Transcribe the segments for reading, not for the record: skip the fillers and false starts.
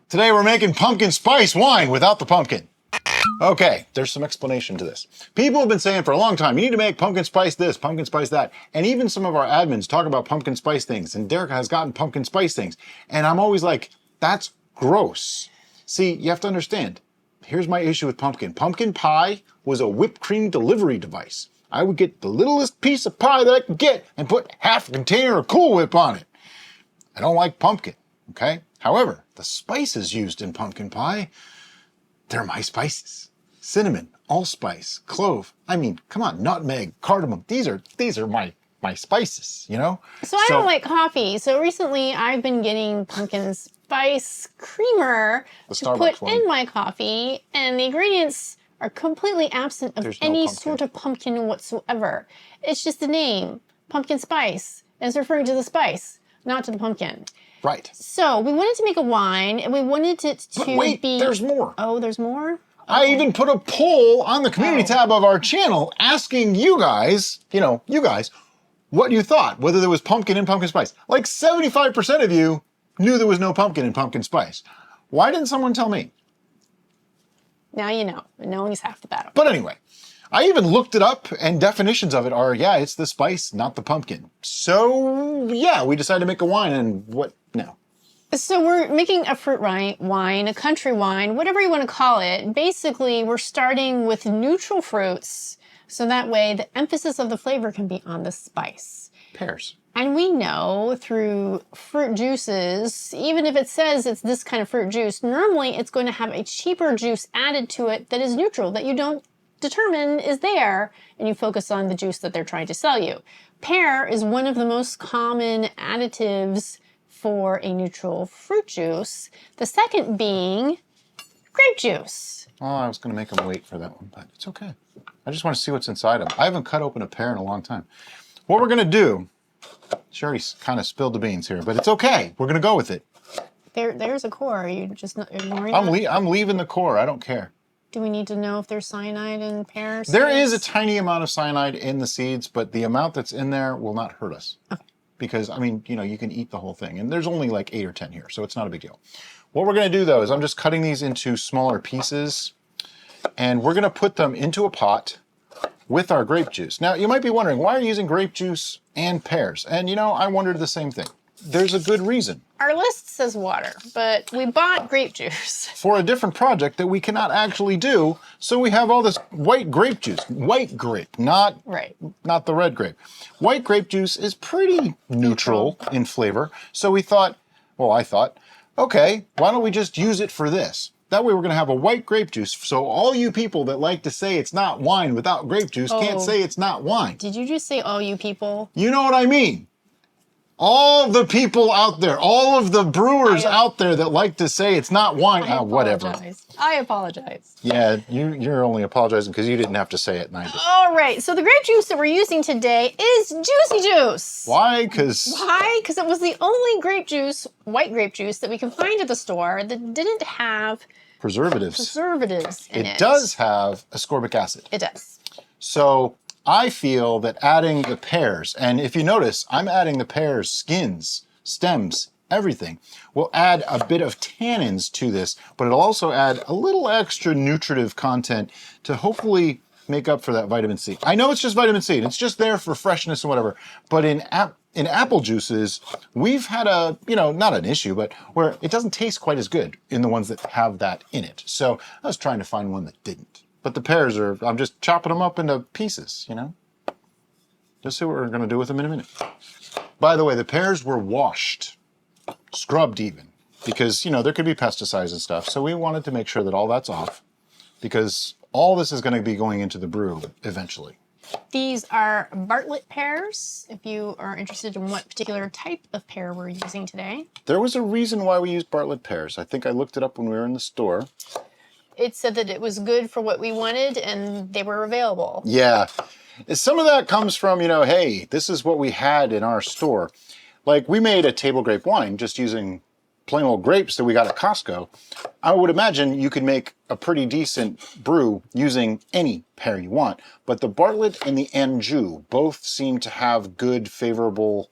Today we're making pumpkin spice wine without the pumpkin. Okay, there's some explanation to this. People have been saying for a long time, you need to make pumpkin spice this, pumpkin spice that. And even some of our admins talk about pumpkin spice things. And Derek has gotten pumpkin spice things. And I'm always like, that's gross. See, you have to understand. Here's my issue with pumpkin. Pumpkin pie was a whipped cream delivery device. I would get the littlest piece of pie that I could get and put half a container of Cool Whip on it. I don't like pumpkin, okay? However, the spices used in pumpkin pie, they're my spices. Cinnamon, allspice, clove. I mean, come on, nutmeg, cardamom. These are my spices, you know? So I don't like coffee. So recently I've been getting pumpkin spice creamer to put in my coffee, and the ingredients are completely absent of any sort of pumpkin whatsoever. It's just the name, pumpkin spice. And it's referring to the spice, not to the pumpkin. Right. So we wanted to make a wine, and we wanted it to be... there's more. Oh, there's more? Okay. I even put a poll on the community tab of our channel asking you guys, what you thought, whether there was pumpkin in pumpkin spice. Like 75% of you knew there was no pumpkin in pumpkin spice. Why didn't someone tell me? Now you know. Knowing's half the battle. But anyway, I even looked it up, and definitions of it are, it's the spice, not the pumpkin. So, yeah, we decided to make a wine, and what now? So we're making a fruit wine, a country wine, whatever you want to call it. Basically, we're starting with neutral fruits, so that way the emphasis of the flavor can be on the spice. Pears. And we know through fruit juices, even if it says it's this kind of fruit juice, normally it's going to have a cheaper juice added to it that is neutral, that you don't determine is there, and you focus on the juice that they're trying to sell you. Pear is one of the most common additives for a neutral fruit juice. The second being grape juice. Oh, I was going to make them wait for that one, but it's okay. I just want to see what's inside them. I haven't cut open a pear in a long time. What we're going to do, she already kind of spilled the beans here, but it's okay. We're going to go with it. There's a core. Are you just not ignoring that? I'm leaving the core. I don't care. Do we need to know if there's cyanide in pear seeds? There is a tiny amount of cyanide in the seeds, but the amount that's in there will not hurt us. Okay. Because, you can eat the whole thing. And there's only like 8 or 10 here, so it's not a big deal. What we're going to do, though, is I'm just cutting these into smaller pieces. And we're going to put them into a pot with our grape juice. Now, you might be wondering, why are you using grape juice and pears? And, I wondered the same thing. There's a good reason. Our list says water, but we bought grape juice. For a different project that we cannot actually do, so we have all this white grape juice. White grape, not the red grape. White grape juice is pretty neutral in flavor, so I thought, okay, why don't we just use it for this? That way we're going to have a white grape juice, so all you people that like to say it's not wine without grape juice can't say it's not wine. Did you just say all you people? You know what I mean. All the people out there, all of the brewers out there that like to say it's not wine, whatever. I apologize. Yeah, you're only apologizing because you didn't have to say it, and I did. All right, so the grape juice that we're using today is Juicy Juice. Why? Because it was the only grape juice, white grape juice, that we can find at the store that didn't have preservatives in it. It does have ascorbic acid. It does. So I feel that adding the pears, and if you notice, I'm adding the pears, skins, stems, everything, will add a bit of tannins to this, but it'll also add a little extra nutritive content to hopefully make up for that vitamin C. I know it's just vitamin C, and it's just there for freshness and whatever, but in apple juices, we've had not an issue, but where it doesn't taste quite as good in the ones that have that in it. So I was trying to find one that didn't. But the pears I'm just chopping them up into pieces, Just see what we're going to do with them in a minute. By the way, the pears were washed, scrubbed even, because, there could be pesticides and stuff. So we wanted to make sure that all that's off, because all this is going to be going into the brew eventually. These are Bartlett pears, if you are interested in what particular type of pear we're using today. There was a reason why we used Bartlett pears. I think I looked it up when we were in the store. It said that it was good for what we wanted and they were available. Yeah. Some of that comes from, hey, this is what we had in our store. Like, we made a table grape wine just using plain old grapes that we got at Costco. I would imagine you could make a pretty decent brew using any pear you want. But the Bartlett and the Anjou both seem to have good, favorable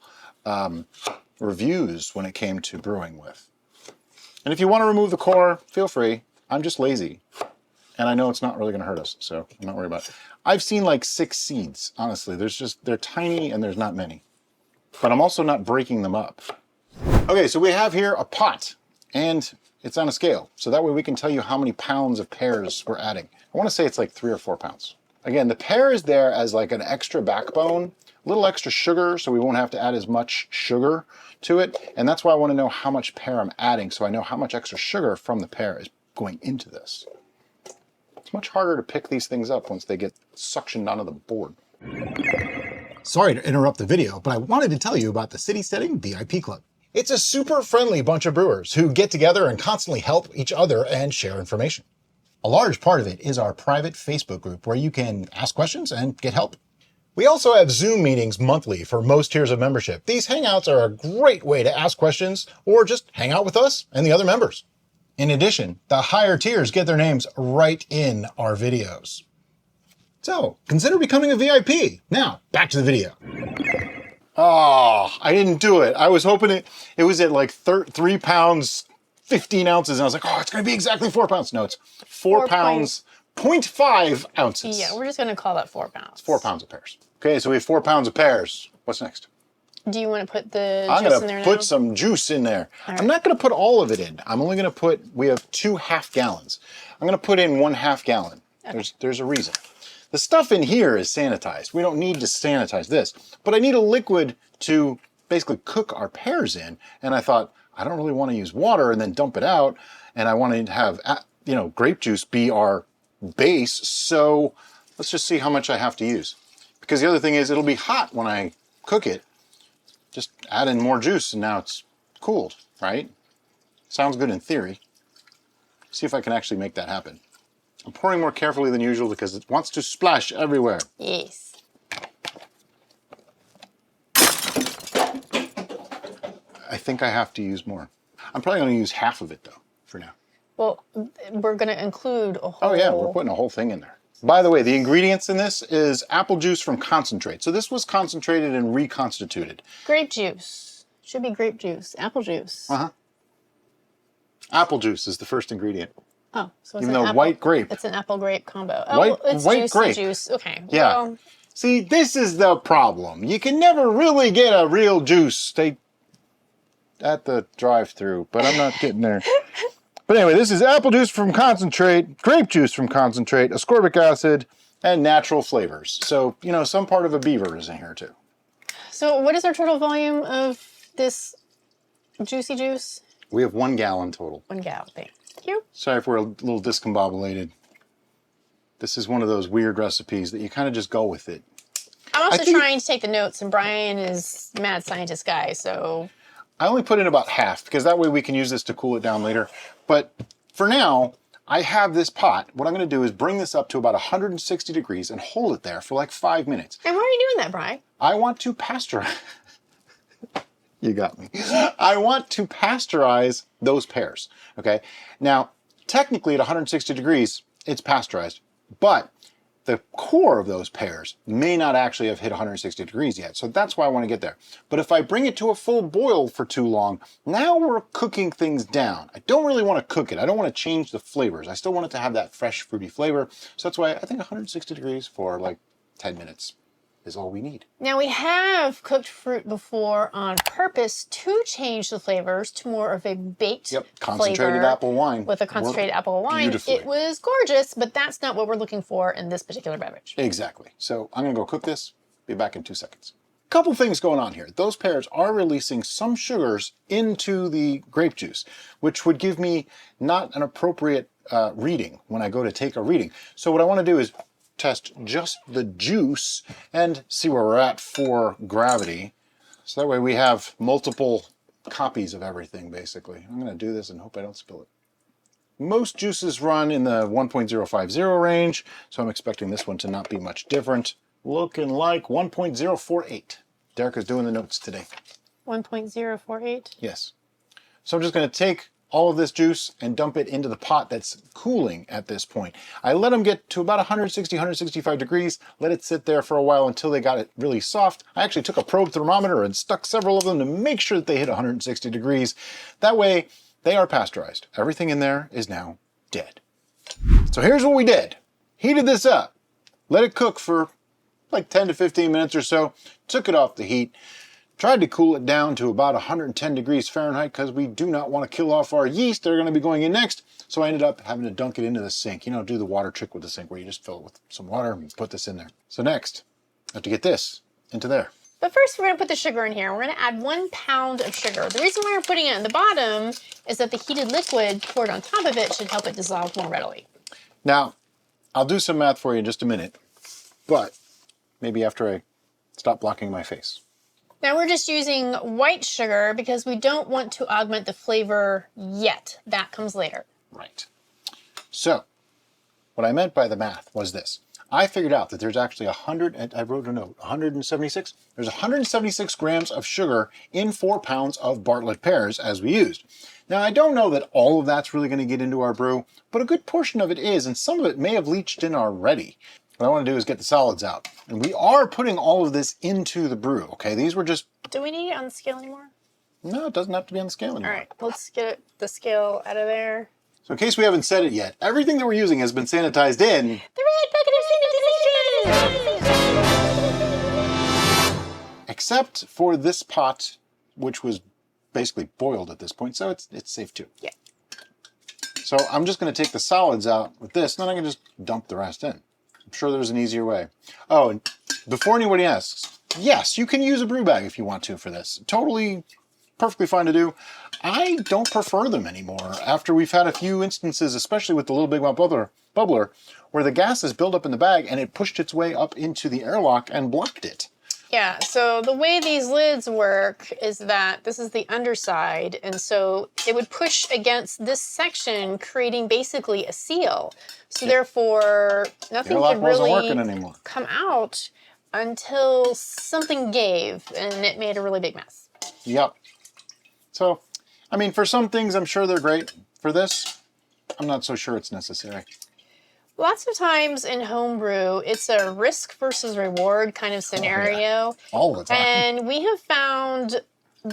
reviews when it came to brewing with. And if you want to remove the core, feel free. I'm just lazy. And I know it's not really going to hurt us, so I'm not worried about it. I've seen like 6 seeds, honestly. They're tiny and there's not many. But I'm also not breaking them up. Okay, so we have here a pot, and it's on a scale. So that way we can tell you how many pounds of pears we're adding. I want to say it's like 3 or 4 pounds. Again, the pear is there as like an extra backbone, a little extra sugar, so we won't have to add as much sugar to it. And that's why I want to know how much pear I'm adding, so I know how much extra sugar from the pear is going into this. It's much harder to pick these things up once they get suctioned onto the board. Sorry to interrupt the video, but I wanted to tell you about the City Steading VIP Club. It's a super friendly bunch of brewers who get together and constantly help each other and share information. A large part of it is our private Facebook group where you can ask questions and get help. We also have Zoom meetings monthly for most tiers of membership. These hangouts are a great way to ask questions or just hang out with us and the other members. In addition, the higher tiers get their names right in our videos. So consider becoming a VIP. Now, back to the video. Oh, I didn't do it. I was hoping it was at like 3 pounds, 15 ounces. And I was like, oh, it's going to be exactly 4 pounds. No, it's 4 pounds, 0.5 ounces. Yeah, we're just going to call that 4 pounds. It's 4 pounds of pears. Okay, so we have 4 pounds of pears. What's next? Do you want to put the I'm juice going in there to now? put some juice in there. Right. I'm not going to put all of it in. I'm only going to put, we have 2 half gallons. I'm going to put in 1 half gallon. Okay. There's a reason. The stuff in here is sanitized. We don't need to sanitize this, but I need a liquid to basically cook our pears in. And I thought, I don't really want to use water and then dump it out. And I want to have, grape juice be our base. So let's just see how much I have to use. Because the other thing is it'll be hot when I cook it. Just add in more juice and now it's cooled, right? Sounds good in theory. See if I can actually make that happen. I'm pouring more carefully than usual because it wants to splash everywhere. Yes. I think I have to use more. I'm probably going to use half of it though, for now. Well, we're going to include a whole... Oh yeah, we're putting a whole thing in there. By the way, the ingredients in this is apple juice from concentrate. So this was concentrated and reconstituted. Grape juice. Should be grape juice. Apple juice. Uh-huh. Apple juice is the first ingredient. Oh, so it's Even an though apple, white grape. It's an apple grape combo. Oh, it's white juicy grape. juice. Okay. Yeah. Well, See, this is the problem. You can never really get a real juice. They at the drive-through, but I'm not getting there. But anyway, this is apple juice from concentrate, grape juice from concentrate, ascorbic acid, and natural flavors. So, some part of a beaver is in here too. so what is our total volume of this juicy juice? We have 1 gallon total. 1 gallon. Thank you. Sorry if we're a little discombobulated. This is one of those weird recipes that you kind of just go with it. I'm also think- trying to take the notes, and Brian is mad scientist guy, so... I only put in about half because that way we can use this to cool it down later. But for now, I have this pot. What I'm going to do is bring this up to about 160 degrees and hold it there for like 5 minutes. And why are you doing that, Brian? I want to pasteurize. You got me. I want to pasteurize those pears. Okay. Now, technically at 160 degrees, it's pasteurized, but the core of those pears may not actually have hit 160 degrees yet. So that's why I want to get there. But if I bring it to a full boil for too long, now we're cooking things down. I don't really want to cook it. I don't want to change the flavors. I still want it to have that fresh fruity flavor. So that's why I think 160 degrees for like 10 minutes is all we need. Now, we have cooked fruit before on purpose to change the flavors to more of a baked Concentrated flavor apple wine. with a concentrated Worked apple wine. beautifully. It was gorgeous, but that's not what we're looking for in this particular beverage. Exactly. So I'm going to go cook this. Be back in 2 seconds. Couple things going on here. Those pears are releasing some sugars into the grape juice, which would give me not an appropriate reading when I go to take a reading. So what I want to do is test just the juice and see where we're at for gravity. So that way we have multiple copies of everything, basically. I'm going to do this and hope I don't spill it. Most juices run in the 1.050 range, so I'm expecting this one to not be much different. Looking like 1.048. Derek is doing the notes today. 1.048. Yes. So I'm just going to take all of this juice and dump it into the pot that's cooling at this point. I let them get to about 160, 165 degrees, let it sit there for a while until they got it really soft. I actually took a probe thermometer and stuck several of them to make sure that they hit 160 degrees. That way, they are pasteurized. Everything in there is now dead. So here's what we did. Heated this up, let it cook for like 10 to 15 minutes or so, took it off the heat, tried to cool it down to about 110 degrees Fahrenheit because we do not want to kill off our yeast that are going to be going in next. So I ended up having to dunk it into the sink. You know, do the water trick with the sink where you just fill it with some water and put this in there. So next, I have to get this into there. But first, we're going to put the sugar in here. We're going to add 1 pound of sugar. The reason why we're putting it in the bottom is that the heated liquid poured on top of it should help it dissolve more readily. Now, I'll do some math for you in just a minute, but maybe after I stop blocking my face. Now we're just using white sugar because we don't want to augment the flavor yet. That comes later. Right. So, what I meant by the math was this. I figured out that there's actually 176? There's 176 grams of sugar in 4 pounds of Bartlett pears as we used. Now, I don't know that all of that's really going to get into our brew, but a good portion of it is, and some of it may have leached in already. What I want to do is get the solids out. And we are putting all of this into the brew, okay? These were just... Do we need it on the scale anymore? No, it doesn't have to be on the scale anymore. All right, let's get the scale out of there. So in case we haven't said it yet, everything that we're using has been sanitized in... The red bucket of sanitization! Except for this pot, which was basically boiled at this point, so it's safe too. Yeah. So I'm just going to take the solids out with this, and then I can just dump the rest in. I'm sure there's an easier way. Oh, and before anybody asks, yes, you can use a brew bag if you want to for this. Totally, perfectly fine to do. I don't prefer them anymore after we've had a few instances, especially with the Little Big Mouth bubbler, where the gas is built up in the bag and it pushed its way up into the airlock and blocked it. Yeah, so the way these lids work is that this is the underside, and so it would push against this section, creating basically a seal. So therefore, nothing could really come out until something gave, and it made a really big mess. Yep. So, I mean, for some things, I'm sure they're great. For this, I'm not so sure it's necessary. Lots of times in homebrew, it's a risk versus reward kind of scenario. Oh, yeah. All the time. And we have found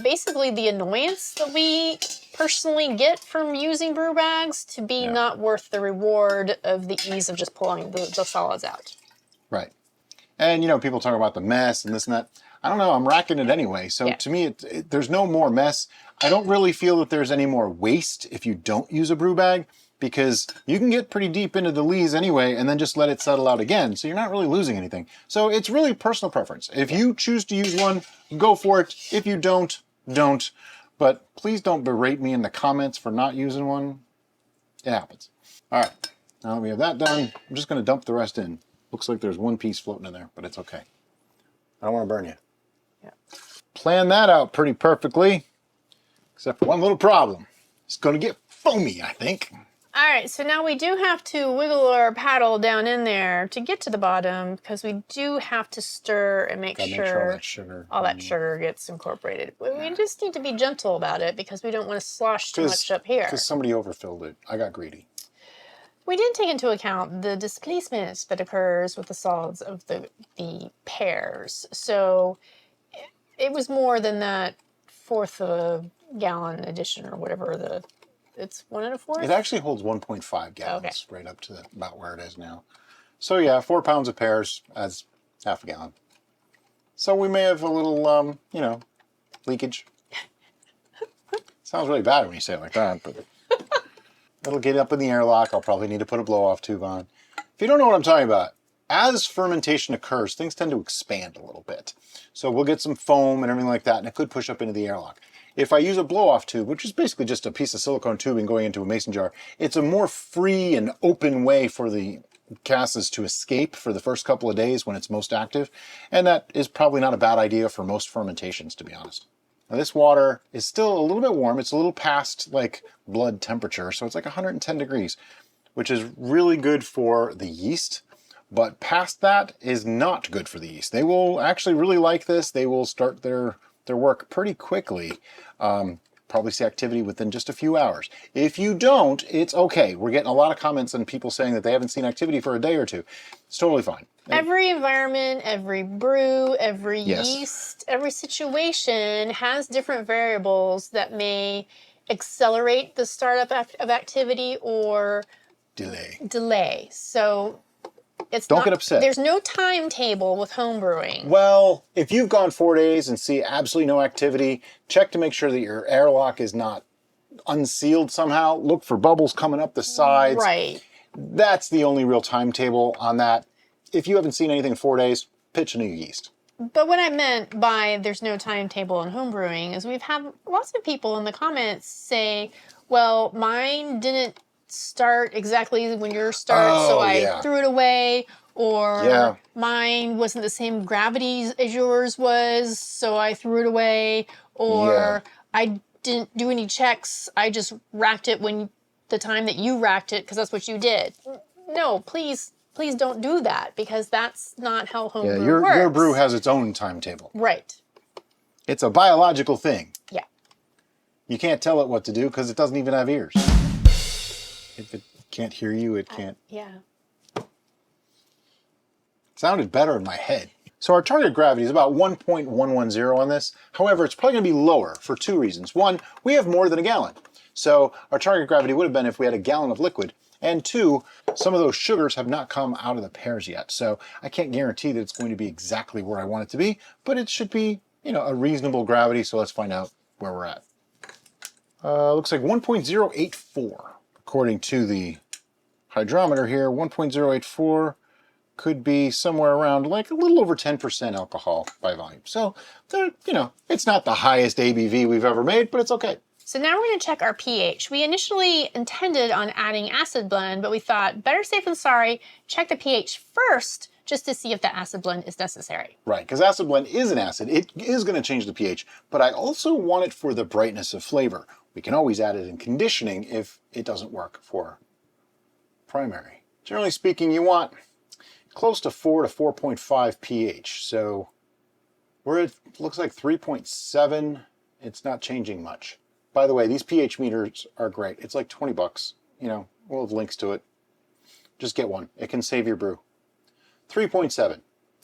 basically the annoyance that we personally get from using brew bags to be not worth the reward of the ease of just pulling the solids out. Right. And, you know, people talk about the mess and this and that. I don't know, I'm racking it anyway. So to me, there's no more mess. I don't really feel that there's any more waste if you don't use a brew bag, because you can get pretty deep into the lees anyway and then just let it settle out again. So you're not really losing anything. So it's really personal preference. If you choose to use one, go for it. If you don't, don't. But please don't berate me in the comments for not using one. It happens. All right, now that we have that done, I'm just gonna dump the rest in. Looks like there's one piece floating in there, but it's okay. I don't wanna burn you. Yeah. Plan that out pretty perfectly, except for one little problem. It's gonna get foamy, I think. All right, so now we do have to wiggle our paddle down in there to get to the bottom, because we do have to stir and make sure all that sugar gets incorporated. We just need to be gentle about it because we don't want to slosh too much up here. Because somebody overfilled it. I got greedy. We did take into account the displacement that occurs with the solids of the pears. So it was more than that 1/4 of a gallon addition or whatever it's 1 1/4? It actually holds 1.5 gallons right up to about where it is now. So yeah, 4 pounds of pears adds 1/2 gallon. So we may have a little, you know, leakage. Sounds really bad when you say it like that, but it'll get up in the airlock. I'll probably need to put a blow-off tube on. If you don't know what I'm talking about, as fermentation occurs, things tend to expand a little bit. So we'll get some foam and everything like that, and it could push up into the airlock. If I use a blow-off tube, which is basically just a piece of silicone tubing going into a mason jar, it's a more free and open way for the gases to escape for the first couple of days when it's most active. And that is probably not a bad idea for most fermentations, to be honest. Now this water is still a little bit warm. It's a little past like blood temperature, so it's like 110 degrees, which is really good for the yeast. But past that is not good for the yeast. They will actually really like this. They will start their work pretty quickly. Probably see activity within just a few hours. If you don't, it's okay. We're getting a lot of comments and people saying that they haven't seen activity for a day or two. It's totally fine. Every environment, every brew, every yeast, every situation has different variables that may accelerate the startup of activity or Delay. So it's Don't not, get upset. There's no timetable with home brewing. Well, if you've gone 4 days and see absolutely no activity, check to make sure that your airlock is not unsealed somehow. Look for bubbles coming up the sides. Right. That's the only real timetable on that. If you haven't seen anything in 4 days, pitch a new yeast. But what I meant by there's no timetable in home brewing is we've had lots of people in the comments say, well, mine didn't start exactly when yours starts, so I threw it away, or mine wasn't the same gravity as yours was, so I threw it away, or I didn't do any checks, I just racked it when the time that you racked it because that's what you did. No, please don't do that, because that's not how home brew works. Your brew has its own timetable. Right. It's a biological thing. Yeah. You can't tell it what to do because it doesn't even have ears. If it can't hear you, it can't. Yeah. It sounded better in my head. So our target gravity is about 1.110 on this. However, it's probably going to be lower for 2 reasons. 1, we have more than a gallon. So our target gravity would have been if we had a gallon of liquid. And 2, some of those sugars have not come out of the pears yet. So I can't guarantee that it's going to be exactly where I want it to be, but it should be, a reasonable gravity. So let's find out where we're at. Looks like 1.084. According to the hydrometer here, 1.084 could be somewhere around like a little over 10% alcohol by volume. So, it's not the highest ABV we've ever made, but it's okay. So now we're going to check our pH. We initially intended on adding acid blend, but we thought better safe than sorry, check the pH first just to see if the acid blend is necessary. Right, because acid blend is an acid. It is going to change the pH, but I also want it for the brightness of flavor. We can always add it in conditioning if it doesn't work for primary. Generally speaking, you want close to 4 to 4.5 pH. So we're at, looks like 3.7. It's not changing much. By the way, these pH meters are great. It's like 20 bucks. We'll have links to it. Just get one. It can save your brew. 3.7.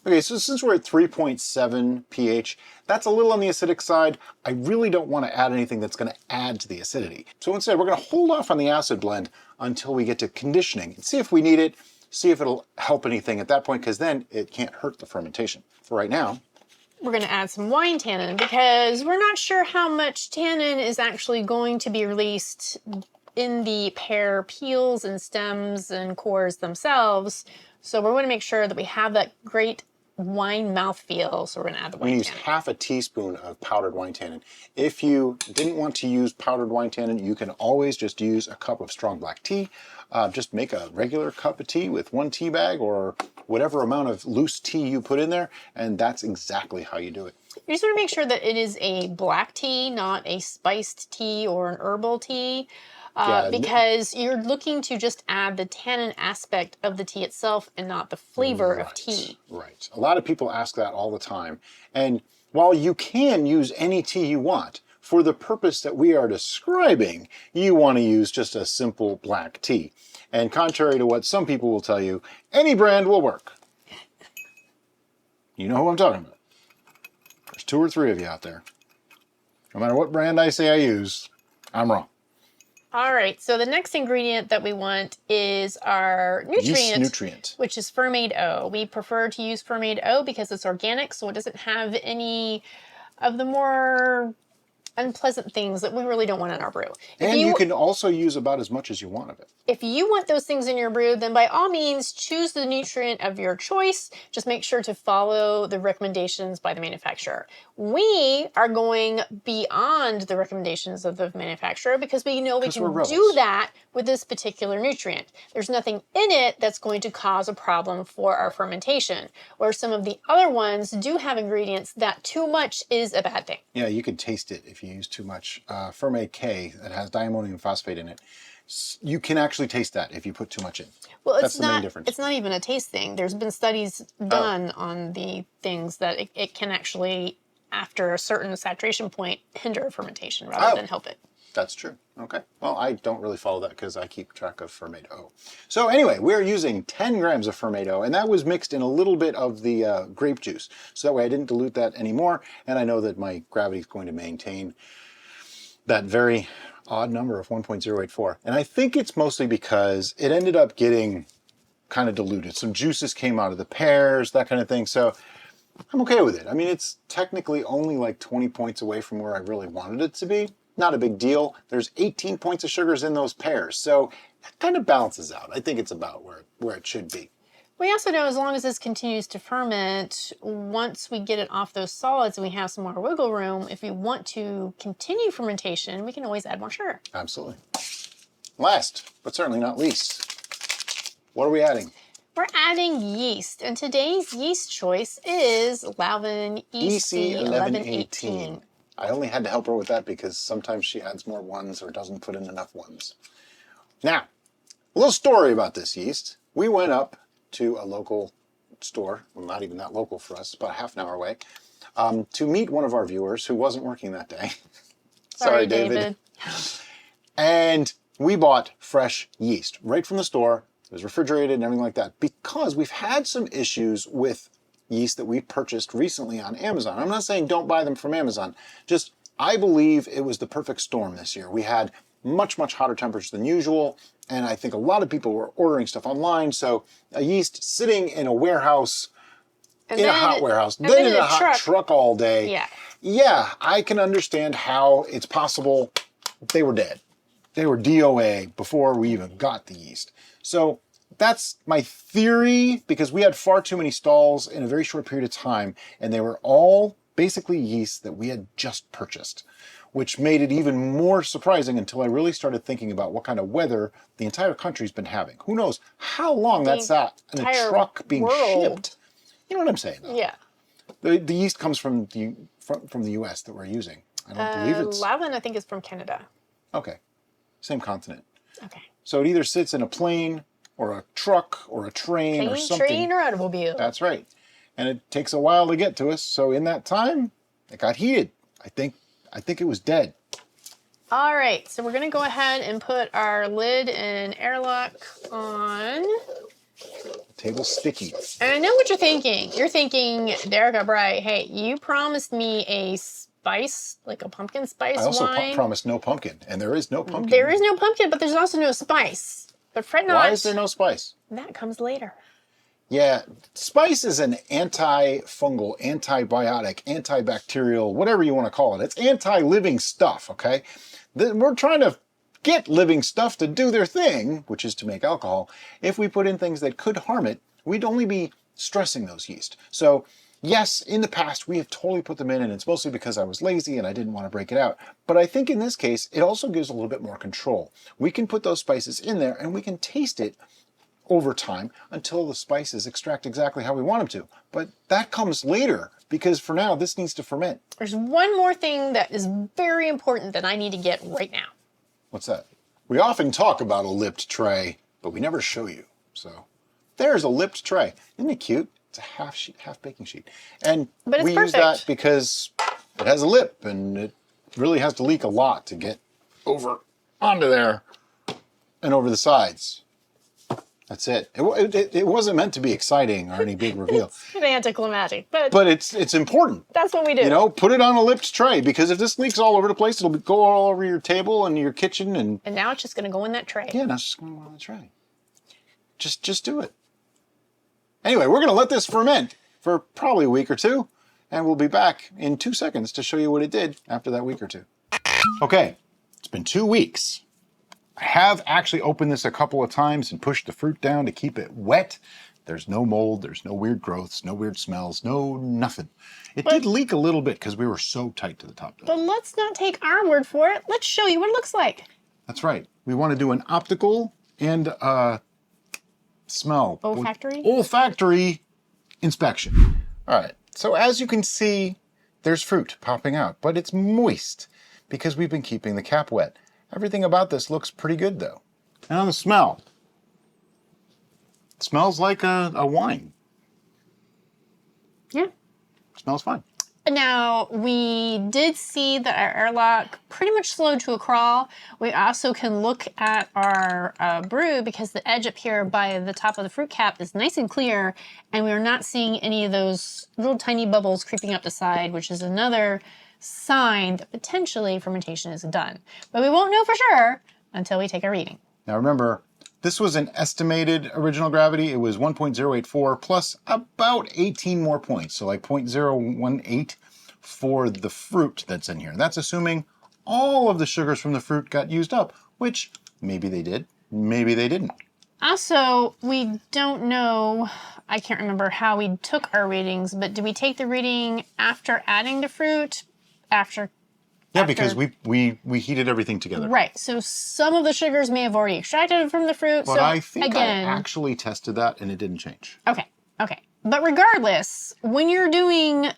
Okay, so since we're at 3.7 pH, that's a little on the acidic side. I really don't want to add anything that's going to add to the acidity. So instead, we're going to hold off on the acid blend until we get to conditioning and see if we need it, see if it'll help anything at that point, because then it can't hurt the fermentation. For right now, we're going to add some wine tannin because we're not sure how much tannin is actually going to be released in the pear peels and stems and cores themselves. So we're going to make sure that we have that great wine mouthfeel. So we're going to add the wine tannin. We're going to use half a teaspoon of powdered wine tannin. If you didn't want to use powdered wine tannin, you can always just use a cup of strong black tea. Just make a regular cup of tea with 1 tea bag or whatever amount of loose tea you put in there, and that's exactly how you do it. You just want to make sure that it is a black tea, not a spiced tea or an herbal tea. Because you're looking to just add the tannin aspect of the tea itself and not the flavor of tea. Right. A lot of people ask that all the time. And while you can use any tea you want, for the purpose that we are describing, you want to use just a simple black tea. And contrary to what some people will tell you, any brand will work. You know who I'm talking about. There's 2 or 3 of you out there. No matter what brand I say I use, I'm wrong. All right, so the next ingredient that we want is our nutrient, which is Fermade O. We prefer to use Fermade O because it's organic, so it doesn't have any of the more unpleasant things that we really don't want in our brew. And you can also use about as much as you want of it. If you want those things in your brew, then by all means, choose the nutrient of your choice. Just make sure to follow the recommendations by the manufacturer. We are going beyond the recommendations of the manufacturer because we know we can do that with this particular nutrient. There's nothing in it that's going to cause a problem for our fermentation, where some of the other ones do have ingredients that too much is a bad thing. Yeah, you can taste it if you use too much. Fermate K that has diammonium phosphate in it. You can actually taste that if you put too much in. Well, That's the main difference. It's not even a taste thing. There's been studies done on the things that it can actually, after a certain saturation point, hinder fermentation rather than help it. That's true. Okay. Well, I don't really follow that because I keep track of Fermade O. So anyway, we're using 10 grams of Fermade O, and that was mixed in a little bit of the grape juice. So that way I didn't dilute that anymore, and I know that my gravity is going to maintain that very odd number of 1.084. And I think it's mostly because it ended up getting kind of diluted. Some juices came out of the pears, that kind of thing. So I'm okay with it. I mean, it's technically only like 20 points away from where I really wanted it to be. Not a big deal. There's 18 points of sugars in those pears. So that kind of balances out. I think it's about where it should be. We also know as long as this continues to ferment, once we get it off those solids and we have some more wiggle room, if we want to continue fermentation, we can always add more sugar. Absolutely. Last, but certainly not least, what are we adding? We're adding yeast, and today's yeast choice is Lalvin EC1118. I only had to help her with that because sometimes she adds more ones or doesn't put in enough ones. Now, a little story about this yeast. We went up to a local store, well, not even that local for us, about a half an hour away, to meet one of our viewers who wasn't working that day. Sorry, David. And we bought fresh yeast right from the store. It was refrigerated and everything like that because we've had some issues with yeast that we purchased recently on Amazon. I'm not saying don't buy them from Amazon. Just, I believe it was the perfect storm this year. We had much, much hotter temperatures than usual. And I think a lot of people were ordering stuff online. So a yeast sitting in a warehouse, in a hot warehouse, then in a hot truck all day. Yeah. Yeah, I can understand how it's possible they were dead. They were DOA before we even got the yeast. So that's my theory, because we had far too many stalls in a very short period of time, and they were all basically yeast that we had just purchased, which made it even more surprising until I really started thinking about what kind of weather the entire country's been having. Who knows how long that's sat in a truck being shipped. You know what I'm saying, though? Yeah. The yeast comes from the US that we're using. I don't believe it's... Lalvin, I think, is from Canada. Okay. Same continent. Okay. So it either sits in a plane or a truck or a train or something. Train or automobile. That's right. And it takes a while to get to us. So in that time, it got heated. I think it was dead. All right, so we're gonna go ahead and put our lid and airlock on. The table's sticky. And I know what you're thinking. You're thinking, Derek Bright, hey, you promised me a spice, like a pumpkin spice wine. I also promised no pumpkin, and there is no pumpkin. There is no pumpkin, but there's also no spice. But fret not. Why is there no spice? That comes later. Yeah, spice is an antifungal, antibiotic, antibacterial, whatever you want to call it. It's anti-living stuff, okay? We're trying to get living stuff to do their thing, which is to make alcohol. If we put in things that could harm it, we'd only be stressing those yeast. So, yes, in the past, we have totally put them in, and it's mostly because I was lazy and I didn't want to break it out. But I think in this case, it also gives a little bit more control. We can put those spices in there, and we can taste it over time until the spices extract exactly how we want them to. But that comes later, because for now, this needs to ferment. There's one more thing that is very important that I need to get right now. What's that? We often talk about a lipped tray, but we never show you. So there's a lipped tray. Isn't it cute? It's a half baking sheet. And we use that because it has a lip, and it really has to leak a lot to get over onto there and over the sides. That's it. It wasn't meant to be exciting or any big reveal. It's kind of anticlimactic, but it's important. That's what we do. You know, put it on a lipped tray, because if this leaks all over the place, it'll go all over your table and your kitchen. And now it's just going to go in that tray. Yeah, now it's just going to go in the tray. Just do it. Anyway, we're going to let this ferment for probably a week or two, and we'll be back in 2 seconds to show you what it did after that week or two. Okay, it's been 2 weeks. I have actually opened this a couple of times and pushed the fruit down to keep it wet. There's no mold, there's no weird growths, no weird smells, no nothing. It did leak a little bit because we were so tight to the top. But let's not take our word for it. Let's show you what it looks like. That's right. We want to do an optical and smell. Olfactory inspection. All right. So as you can see, there's fruit popping out, but it's moist because we've been keeping the cap wet. Everything about this looks pretty good, though. Now the smell. It smells like a wine. Yeah. Smells fine. Now, we did see that our airlock pretty much slowed to a crawl. We also can look at our brew, because the edge up here by the top of the fruit cap is nice and clear, and we are not seeing any of those little tiny bubbles creeping up the side, which is another sign that potentially fermentation is done. But we won't know for sure until we take a reading. Now remember, this was an estimated original gravity. It was 1.084 plus about 18 more points. So like 0.018 for the fruit that's in here. That's assuming all of the sugars from the fruit got used up, which maybe they did, maybe they didn't. Also, we don't know, I can't remember how we took our readings, but did we take the reading after adding the fruit? Yeah, because we heated everything together. Right, so some of the sugars may have already extracted from the fruit. But so I think again, I actually tested that and it didn't change. Okay. But regardless, when you're doing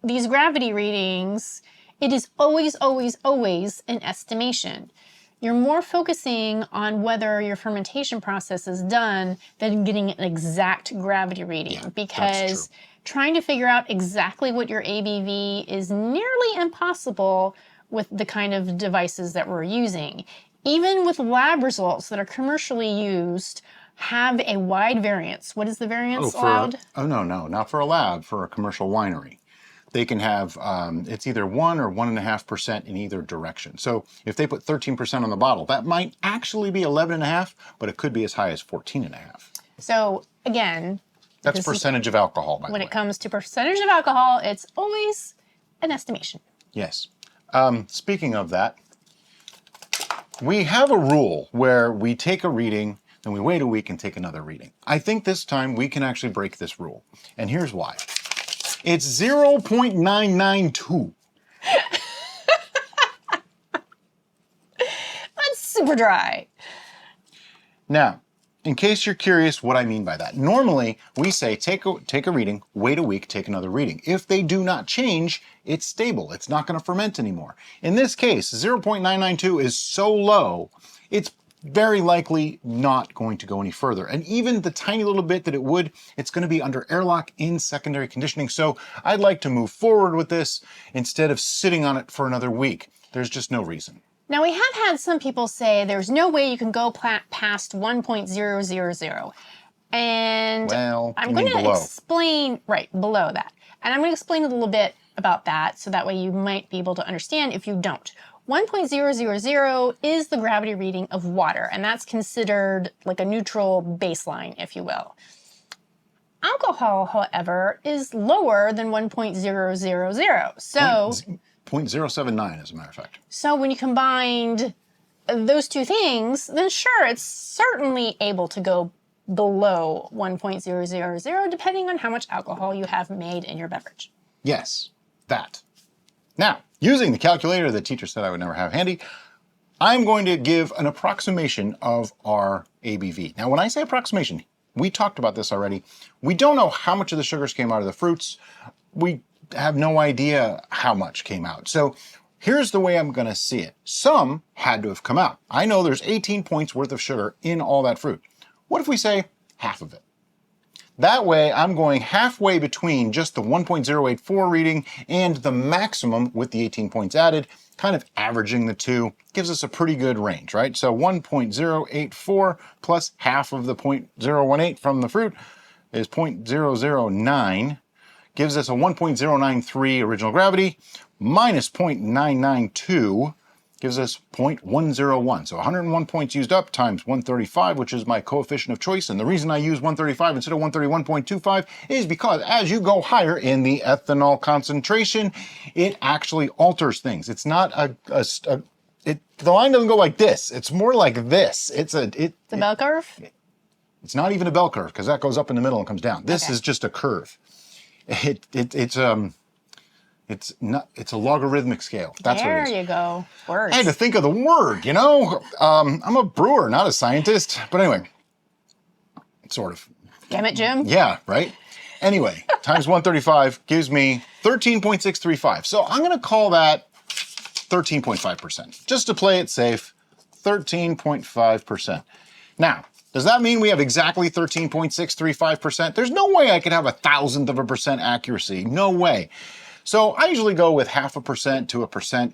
these gravity readings, it is always, always, always an estimation. You're more focusing on whether your fermentation process is done than getting an exact gravity reading. Yeah, because trying to figure out exactly what your ABV is nearly impossible with the kind of devices that we're using. Even with lab results that are commercially used, have a wide variance. What is the variance allowed? No, not for a lab, for a commercial winery. They can have, it's either 1 or 1.5% in either direction. So if they put 13% on the bottle, that might actually be 11.5, but it could be as high as 14.5. So again, that's percentage of alcohol, by the way. When it comes to percentage of alcohol, it's always an estimation. Yes. Speaking of that, we have a rule where we take a reading, then we wait a week and take another reading. I think this time we can actually break this rule. And here's why. It's 0.992. That's super dry. Now, in case you're curious what I mean by that, normally we say take a reading, wait a week, take another reading. If they do not change, it's stable. It's not going to ferment anymore. In this case, 0.992 is so low, it's very likely not going to go any further. And even the tiny little bit that it would, it's going to be under airlock in secondary conditioning. So I'd like to move forward with this instead of sitting on it for another week. There's just no reason. Now, we have had some people say there's no way you can go past 1.000. And well, I'm going to explain, right, below that. And I'm going to explain a little bit about that so that way you might be able to understand if you don't. 1.000 is the gravity reading of water, and that's considered like a neutral baseline, if you will. Alcohol, however, is lower than 1.000. So 0.079, as a matter of fact. So when you combined those two things, then sure, it's certainly able to go below 1.000, depending on how much alcohol you have made in your beverage. Yes, that. Now, using the calculator the teacher said I would never have handy, I'm going to give an approximation of our ABV. Now, when I say approximation, we talked about this already. We don't know how much of the sugars came out of the fruits. We have no idea how much came out. So here's the way I'm going to see it. Some had to have come out. I know there's 18 points worth of sugar in all that fruit. What if we say half of it? That way, I'm going halfway between just the 1.084 reading and the maximum with the 18 points added, kind of averaging the two. Gives us a pretty good range, right? So 1.084 plus half of the 0.018 from the fruit is 0.009. Gives us a 1.093 original gravity minus 0.992 gives us 0.101. So 101 points used up times 135, which is my coefficient of choice. And the reason I use 135 instead of 131.25 is because as you go higher in the ethanol concentration, it actually alters things. It's not the line doesn't go like this. It's more like this. It's a bell curve? It's not even a bell curve because that goes up in the middle and comes down. This is just a curve. It's a logarithmic scale. That's what it is. There you go. Words. I had to think of the word, you know? I'm a brewer, not a scientist. But anyway, sort of. Damn it, Jim. Yeah, right? Anyway, times 135 gives me 13.635. So I'm going to call that 13.5%. Just to play it safe, 13.5%. Now, does that mean we have exactly 13.635%? There's no way I could have 1,000% accuracy. No way. So I usually go with 0.5% to 1%.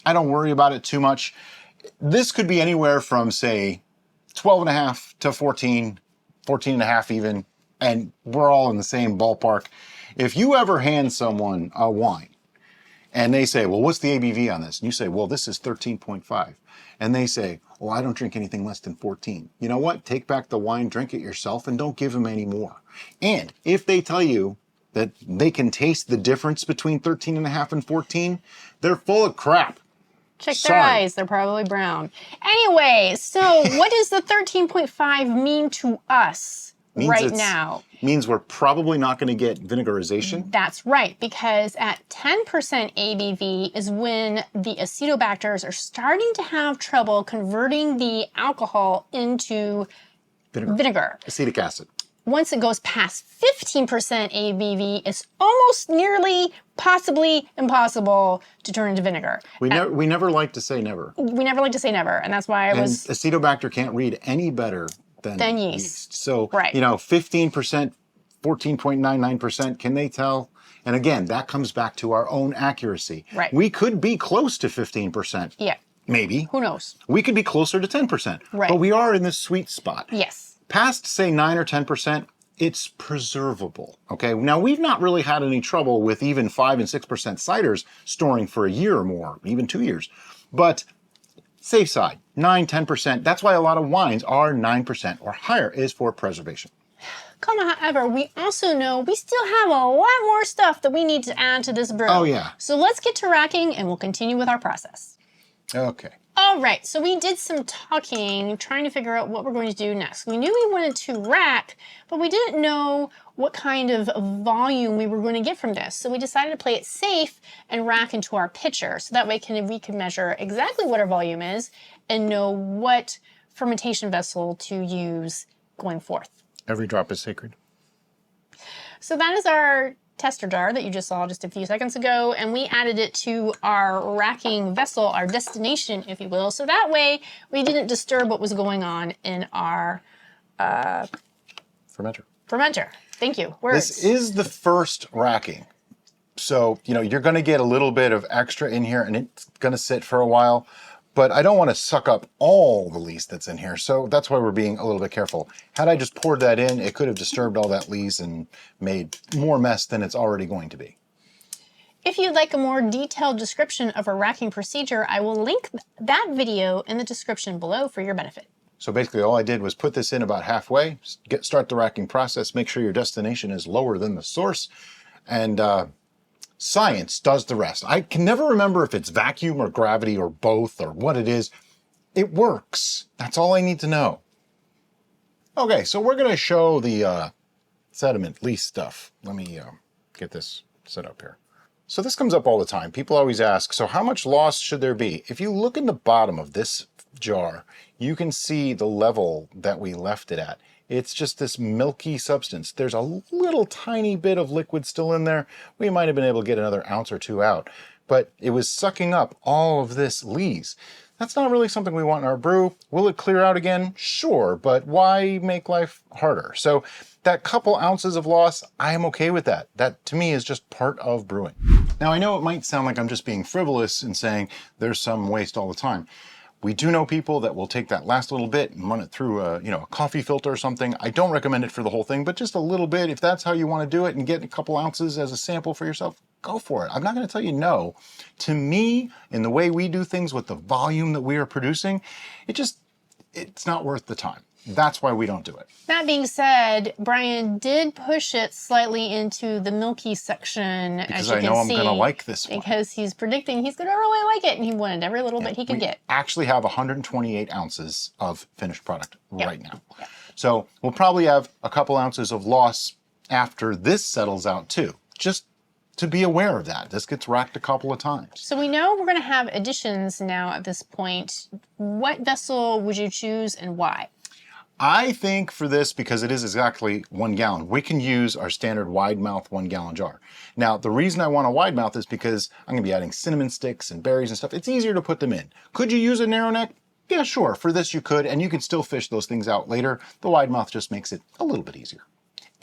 I don't worry about it too much. This could be anywhere from, say, 12.5 to 14, 14.5 even, and we're all in the same ballpark. If you ever hand someone a wine And they say, well, what's the ABV on this? And you say, well, this is 13.5. And they say, well, I don't drink anything less than 14. You know what? Take back the wine, drink it yourself, and don't give them any more. And if they tell you that they can taste the difference between 13.5 and 14, they're full of crap. Check their eyes. They're probably brown. Anyway, so what does the 13.5 mean to us right now? Means we're probably not going to get vinegarization. That's right, because at 10% ABV is when the acetobacters are starting to have trouble converting the alcohol into vinegar. Acetic acid. Once it goes past 15% ABV, it's almost nearly, possibly impossible to turn into vinegar. We never like to say never. We never like to say never, and that's why Acetobacter can't read any better than yeast. So, right. 15%, 14.99%, can they tell? And again, that comes back to our own accuracy. Right. We could be close to 15%. Yeah. Maybe. Who knows? We could be closer to 10%. Right. But we are in this sweet spot. Yes. Past, say, 9 or 10%, it's preservable, okay? Now, we've not really had any trouble with even 5 and 6% ciders storing for a year or more, even 2 years. But safe side, 9, 10%, that's why a lot of wines are 9% or higher, is for preservation. However, we also know we still have a lot more stuff that we need to add to this brew. Oh, yeah. So let's get to racking and we'll continue with our process. Okay. All right, so we did some talking, trying to figure out what we're going to do next. We knew we wanted to rack, but we didn't know what kind of volume we were going to get from this. So we decided to play it safe and rack into our pitcher. So that way we can measure exactly what our volume is and know what fermentation vessel to use going forth. Every drop is sacred. So that is our tester jar that you just saw just a few seconds ago, and we added it to our racking vessel, our destination, if you will. So that way we didn't disturb what was going on in our Fermenter. Thank you. Words. This is the first racking. So, you're going to get a little bit of extra in here and it's going to sit for a while. But I don't want to suck up all the lees that's in here, so that's why we're being a little bit careful. Had I just poured that in, it could have disturbed all that lees and made more mess than it's already going to be. If you'd like a more detailed description of our racking procedure, I will link that video in the description below for your benefit. So basically all I did was put this in about halfway, start the racking process, make sure your destination is lower than the source, and science does the rest. I can never remember if it's vacuum or gravity or both or what it is. It works. That's all I need to know. Okay, so we're going to show the sediment lease stuff. Let me get this set up here. So this comes up all the time. People always ask, so how much loss should there be? If you look in the bottom of this jar, you can see the level that we left it at. It's just this milky substance. There's a little tiny bit of liquid still in there. We might have been able to get another ounce or two out, but it was sucking up all of this lees. That's not really something we want in our brew. Will it clear out again? Sure, but why make life harder? So that couple ounces of loss, I am okay with that. That to me is just part of brewing. Now I know it might sound like I'm just being frivolous and saying there's some waste all the time. We do know people that will take that last little bit and run it through a coffee filter or something. I don't recommend it for the whole thing, but just a little bit. If that's how you want to do it and get a couple ounces as a sample for yourself, go for it. I'm not going to tell you no. To me, in the way we do things with the volume that we are producing, it's not worth the time. That's why we don't do it. That being said, Brian did push it slightly into the milky section, because as you I can know I'm see, going to like this one. because he's predicting he's going to really like it, and he wanted every little bit he could get. Actually have 128 ounces of finished product right now. Yep. So we'll probably have a couple ounces of loss after this settles out too. Just to be aware of that. This gets racked a couple of times. So we know we're going to have additions now at this point. What vessel would you choose and why? I think for this, because it is exactly 1 gallon, we can use our standard wide mouth 1 gallon jar. Now, the reason I want a wide mouth is because I'm going to be adding cinnamon sticks and berries and stuff. It's easier to put them in. Could you use a narrow neck? Yeah, sure. For this you could, and you can still fish those things out later. The wide mouth just makes it a little bit easier.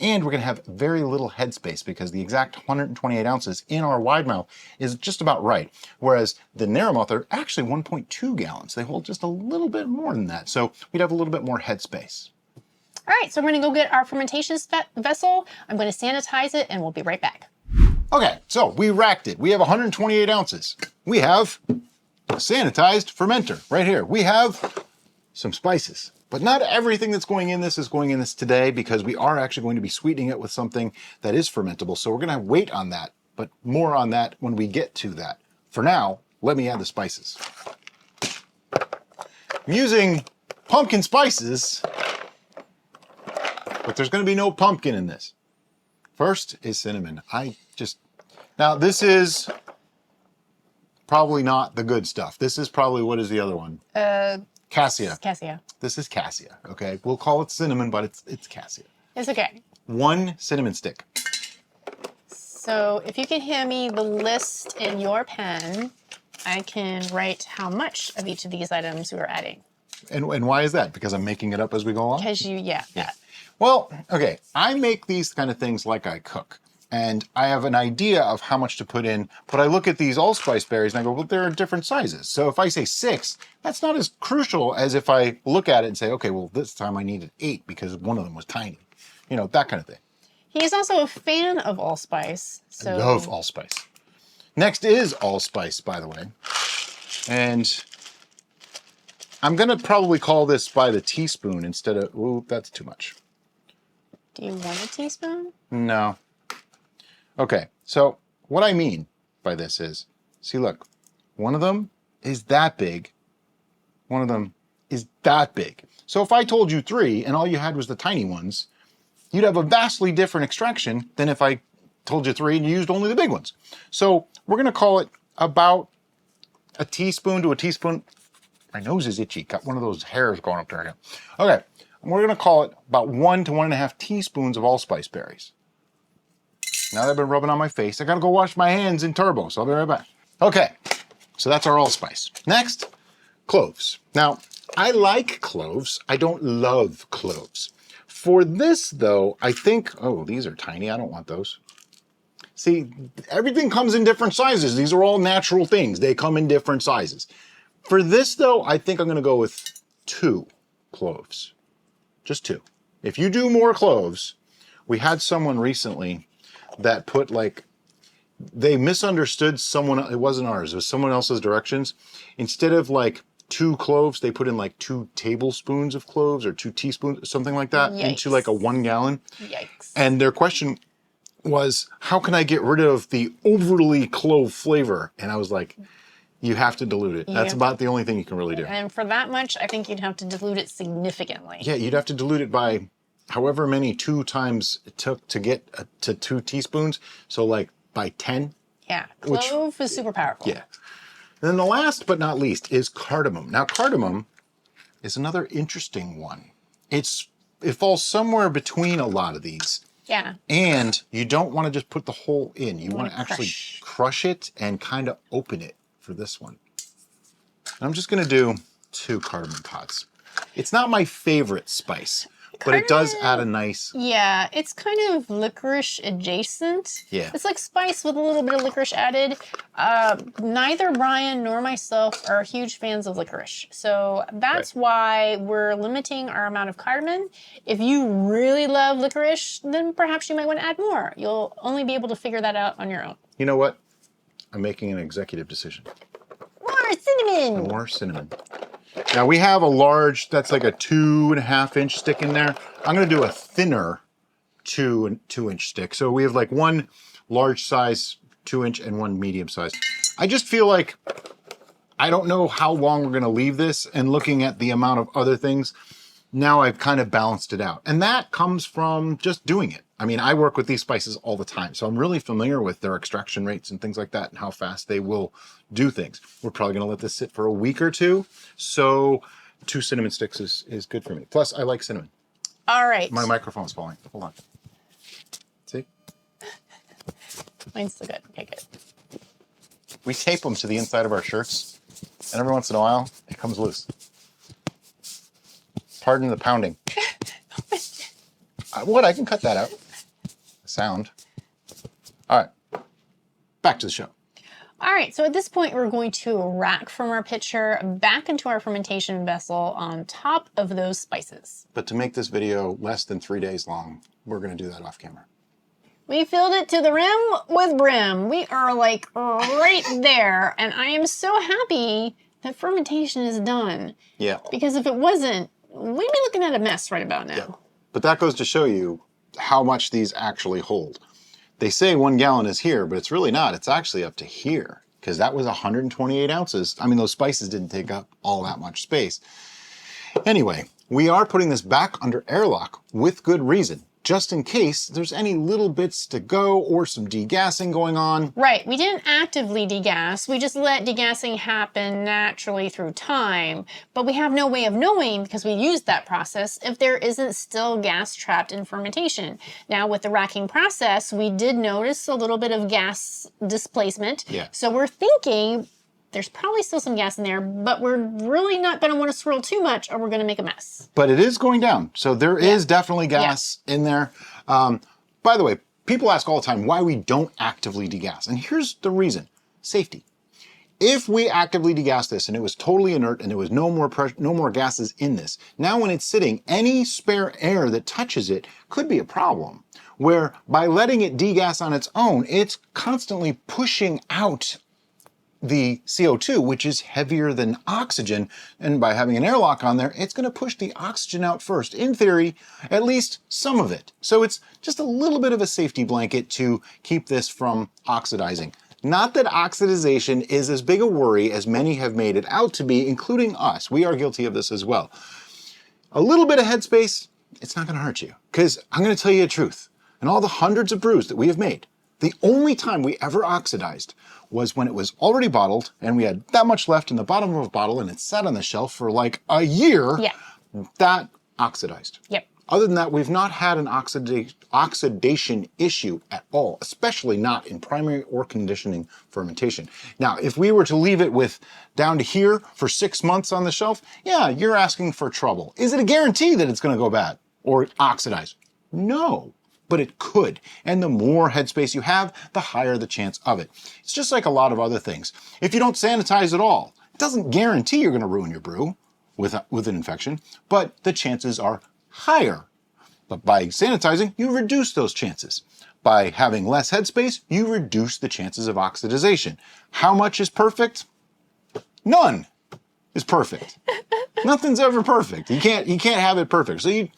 And we're going to have very little headspace because the exact 128 ounces in our wide mouth is just about right. Whereas the narrow mouth are actually 1.2 gallons. They hold just a little bit more than that. So we'd have a little bit more headspace. All right, so we're going to go get our fermentation vessel. I'm going to sanitize it and we'll be right back. Okay, so we racked it. We have 128 ounces. We have a sanitized fermenter right here. We have some spices, but not everything that's going in this is going in this today because we are actually going to be sweetening it with something that is fermentable. So we're going to wait on that, but more on that when we get to that. For now, let me add the spices. I'm using pumpkin spices, but there's going to be no pumpkin in this. First is cinnamon. Now this is probably not the good stuff. This is probably, what is the other one? Cassia. Cassia. This is cassia, okay? We'll call it cinnamon, but it's cassia. It's okay. 1 cinnamon stick. So if you can hand me the list in your pen, I can write how much of each of these items we're adding. And why is that? Because I'm making it up as we go along? Because yeah. Well, okay, I make these kind of things like I cook. And I have an idea of how much to put in, but I look at these allspice berries and I go, well, they're different sizes. So if I say 6, that's not as crucial as if I look at it and say, okay, well, this time I needed 8 because one of them was tiny. You know, that kind of thing. He's also a fan of allspice. So I love allspice. Next is allspice, by the way. And I'm gonna probably call this by the teaspoon instead of, ooh, that's too much. Do you want a teaspoon? No. Okay, so what I mean by this is, see, look, one of them is that big. One of them is that big. So if I told you 3 and all you had was the tiny ones, you'd have a vastly different extraction than if I told you 3 and you used only the big ones. So we're gonna call it about a teaspoon to a teaspoon. My nose is itchy, got one of those hairs going up there again. Okay, we're gonna call it about 1 to 1.5 teaspoons of allspice berries. Now that I've been rubbing on my face, I gotta go wash my hands in turbo, so I'll be right back. Okay, so that's our allspice. Next, cloves. Now, I like cloves. I don't love cloves. For this though, I think, oh, these are tiny, I don't want those. See, everything comes in different sizes. These are all natural things. They come in different sizes. For this though, I think I'm gonna go with 2 cloves. Just 2. If you do more cloves, we had someone recently that put they misunderstood someone, it wasn't ours, it was someone else's directions. Instead of 2 cloves, they put in 2 tablespoons of cloves or 2 teaspoons, something like that, Yikes. into a 1 gallon. Yikes. And their question was, how can I get rid of the overly clove flavor? And I was like, you have to dilute it. That's about the only thing you can really do. And for that much, I think you'd have to dilute it significantly. Yeah, you'd have to dilute it by however many 2 times it took to get to 2 teaspoons. So by 10. Yeah, clove is super powerful. Yeah. And then the last but not least is cardamom. Now cardamom is another interesting one. It falls somewhere between a lot of these. Yeah. And you don't want to just put the whole in. You want to actually crush it and kind of open it for this one. I'm just going to do 2 cardamom pods. It's not my favorite spice, but it does add a nice... Yeah, it's kind of licorice adjacent. Yeah. It's like spice with a little bit of licorice added. Neither Brian nor myself are huge fans of licorice. So that's why we're limiting our amount of cardamom. If you really love licorice, then perhaps you might want to add more. You'll only be able to figure that out on your own. You know what? I'm making an executive decision. More cinnamon! More cinnamon. Now we have a large, that's like a 2.5-inch stick in there. I'm gonna do a thinner 2-inch stick. So we have 1 large size 2-inch and 1 medium size. I just feel like, I don't know how long we're gonna leave this, and looking at the amount of other things, now I've kind of balanced it out. And that comes from just doing it. I mean, I work with these spices all the time, so I'm really familiar with their extraction rates and things like that and how fast they will do things. We're probably gonna let this sit for a week or 2, so 2 cinnamon sticks is good for me. Plus, I like cinnamon. All right. My microphone's falling. Hold on. See? Mine's still good. Okay, good. We tape them to the inside of our shirts, and every once in a while, it comes loose. Pardon the pounding. What? I can cut that out. The sound. All right. Back to the show. All right, so at this point, we're going to rack from our pitcher back into our fermentation vessel on top of those spices. But to make this video less than 3 days long, we're going to do that off camera. We filled it to the rim with brim. We are like right there. And I am so happy that fermentation is done. Yeah. Because if it wasn't, we'd be looking at a mess right about now. Yeah. But that goes to show you how much these actually hold. They say 1 gallon is here, but it's really not. It's actually up to here because that was 128 ounces. I mean, those spices didn't take up all that much space. Anyway, we are putting this back under airlock with good reason, just in case there's any little bits to go or some degassing going on. Right, we didn't actively degas, we just let degassing happen naturally through time, but we have no way of knowing, because we used that process, if there isn't still gas trapped in fermentation. Now with the racking process, we did notice a little bit of gas displacement, so we're thinking there's probably still some gas in there, but we're really not going to want to swirl too much or we're going to make a mess. But it is going down, so there is definitely gas in there. By the way, people ask all the time why we don't actively degas, and here's the reason: safety. If we actively degas this and it was totally inert and there was no more pressure, no more gases in this, now when it's sitting, any spare air that touches it could be a problem. Where by letting it degas on its own, it's constantly pushing out the CO2, which is heavier than oxygen, and by having an airlock on there, it's going to push the oxygen out first. In theory, at least some of it. So it's just a little bit of a safety blanket to keep this from oxidizing. Not that oxidization is as big a worry as many have made it out to be, including us. We are guilty of this as well. A little bit of headspace, it's not going to hurt you. Because I'm going to tell you the truth. In all the hundreds of brews that we have made, the only time we ever oxidized was when it was already bottled and we had that much left in the bottom of a bottle and it sat on the shelf for like a year. Yeah. That oxidized. Yep. Other than that, we've not had an oxidation issue at all, especially not in primary or conditioning fermentation. Now, if we were to leave it with down to here for 6 months on the shelf, yeah, you're asking for trouble. Is it a guarantee that it's going to go bad or oxidize? No. But it could. And the more headspace you have, the higher the chance of it. It's just like a lot of other things. If you don't sanitize at all, it doesn't guarantee you're going to ruin your brew with an infection, but the chances are higher. But by sanitizing, you reduce those chances. By having less headspace, you reduce the chances of oxidization. How much is perfect? None is perfect. Nothing's ever perfect. You can't have it perfect. So you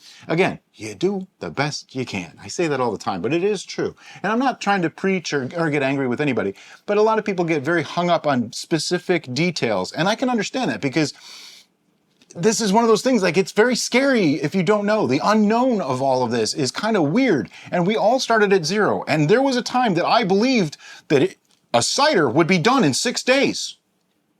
do the best you can. I say that all the time, but it is true. And I'm not trying to preach or get angry with anybody, but a lot of people get very hung up on specific details. And I can understand that because this is one of those things, like, it's very scary if you don't know. The unknown of all of this is kind of weird. And we all started at zero. And there was a time that I believed that a cider would be done in 6 days.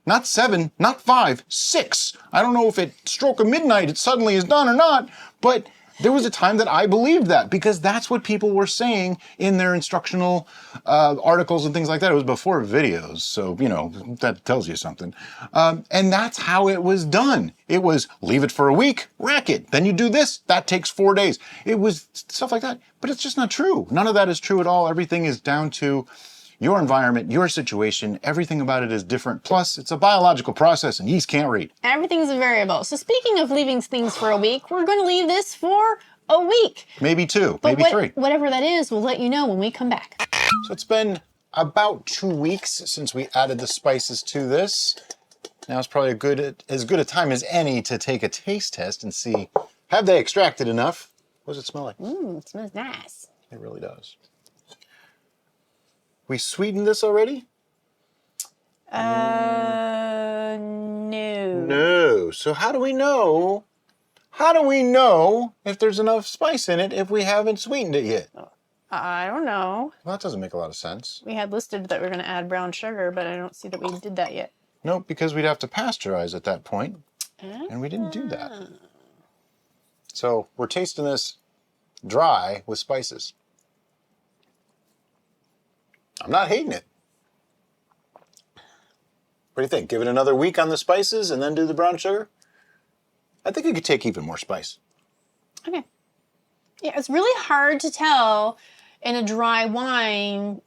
Not 7, not 5, 6. I don't know if at stroke of midnight it suddenly is done or not, but there was a time that I believed that because that's what people were saying in their instructional articles and things like that. It was before videos, so, you know, that tells you something. And that's how it was done. It was leave it for a week, rack it. Then you do this, that takes 4 days. It was stuff like that, but it's just not true. None of that is true at all. Everything is down to your environment, your situation, everything about it is different. Plus, it's a biological process and yeast can't read. Everything's a variable. So speaking of leaving things for a week, we're going to leave this for a week. Maybe 2, but maybe 3. Whatever that is, we'll let you know when we come back. So it's been about 2 weeks since we added the spices to this. Now it's probably as good a time as any to take a taste test and see, have they extracted enough? What does it smell like? It smells nice. It really does. We sweetened this already? No. No. So how do we know? How do we know if there's enough spice in it if we haven't sweetened it yet? I don't know. Well, that doesn't make a lot of sense. We had listed that we're going to add brown sugar, but I don't see that we did that yet. Nope, because we'd have to pasteurize at that point, and we didn't do that. So we're tasting this dry with spices. I'm not hating it. What do you think? Give it another week on the spices and then do the brown sugar? I think it could take even more spice. Okay. Yeah, it's really hard to tell in a dry wine.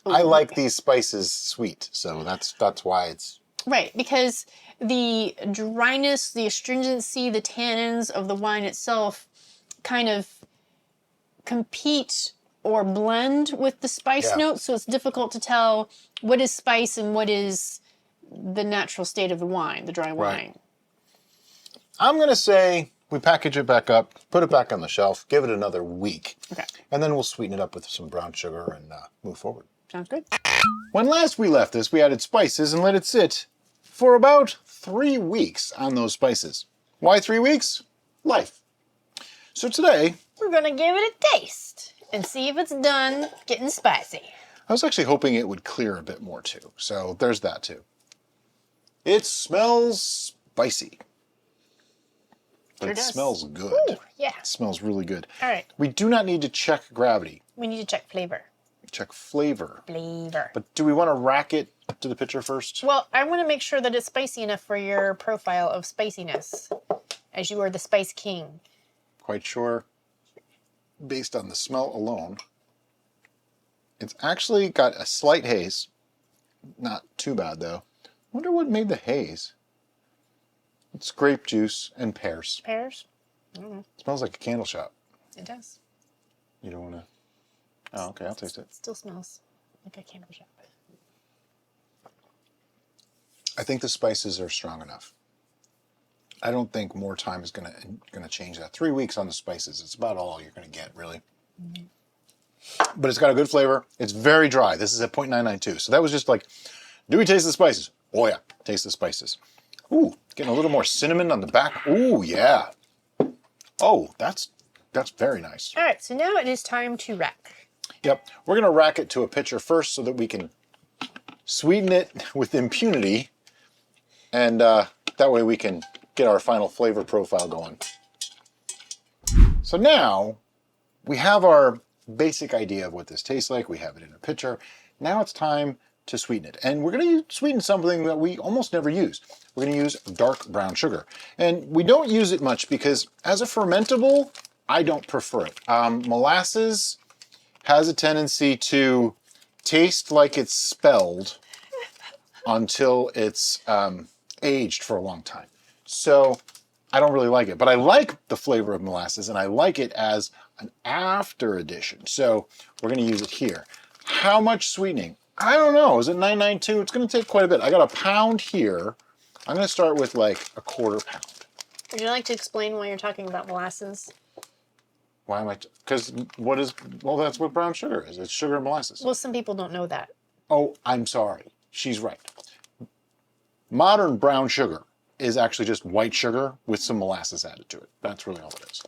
I like these spices sweet, so that's why it's... Right, because the dryness, the astringency, the tannins of the wine itself kind of compete or blend with the spice notes, so it's difficult to tell what is spice and what is the natural state of the wine, the dry wine. I'm going to say we package it back up, put it back on the shelf, give it another week. Okay. And then we'll sweeten it up with some brown sugar and move forward. Sounds good. When last we left this, we added spices and let it sit for about 3 weeks on those spices. Why 3 weeks? Life. So today, We're going to give it a taste and see if it's done getting spicy. I was actually hoping it would clear a bit more too. So there's that too. It smells spicy. But Sure it does. smells good. Ooh, yeah. It smells really good. All right. We do not need to check gravity. We need to check flavor. Check flavor. But do we want to rack it to the pitcher first? Well, I want to make sure that it's spicy enough for your profile of spiciness, as you are the spice king. Quite sure, based on the smell alone, it's actually got a slight haze. Not too bad though. Wonder what made the haze. It's grape juice and pears. Pears? I don't know. Smells like a candle shop. It does. You don't want to... Oh, okay, I'll taste it. It still smells like a candle shop. I think the spices are strong enough. I don't think more time is gonna change that. 3 weeks on the spices, it's about all you're gonna get, really. Mm-hmm. But it's got a good flavor. It's very dry. This is at 0.992. So that was just like, do we taste the spices? Oh yeah, taste the spices. Ooh, getting a little more cinnamon on the back. Ooh, yeah. Oh, that's very nice. All right, so now it is time to rack. Yep, we're gonna rack it to a pitcher first so that we can sweeten it with impunity, and that way we can get our final flavor profile going. So now we have our basic idea of what this tastes like. We have it in a pitcher. Now it's time to sweeten it. And we're going to sweeten something that we almost never use. We're going to use dark brown sugar. And we don't use it much because as a fermentable, I don't prefer it. Molasses has a tendency to taste like it's spelled until it's aged for a long time. So I don't really like it, but I like the flavor of molasses and I like it as an after addition. So we're going to use it here. How much sweetening? I don't know. Is it 992? It's going to take quite a bit. I got a pound here. I'm going to start with like a quarter pound. Would you like to explain why you're talking about molasses? Why am I? Because what is, well, that's what brown sugar is. It's sugar and molasses. Well, some people don't know that. Oh, I'm sorry. She's right. Modern brown sugar is actually just white sugar with some molasses added to it. That's really all it is.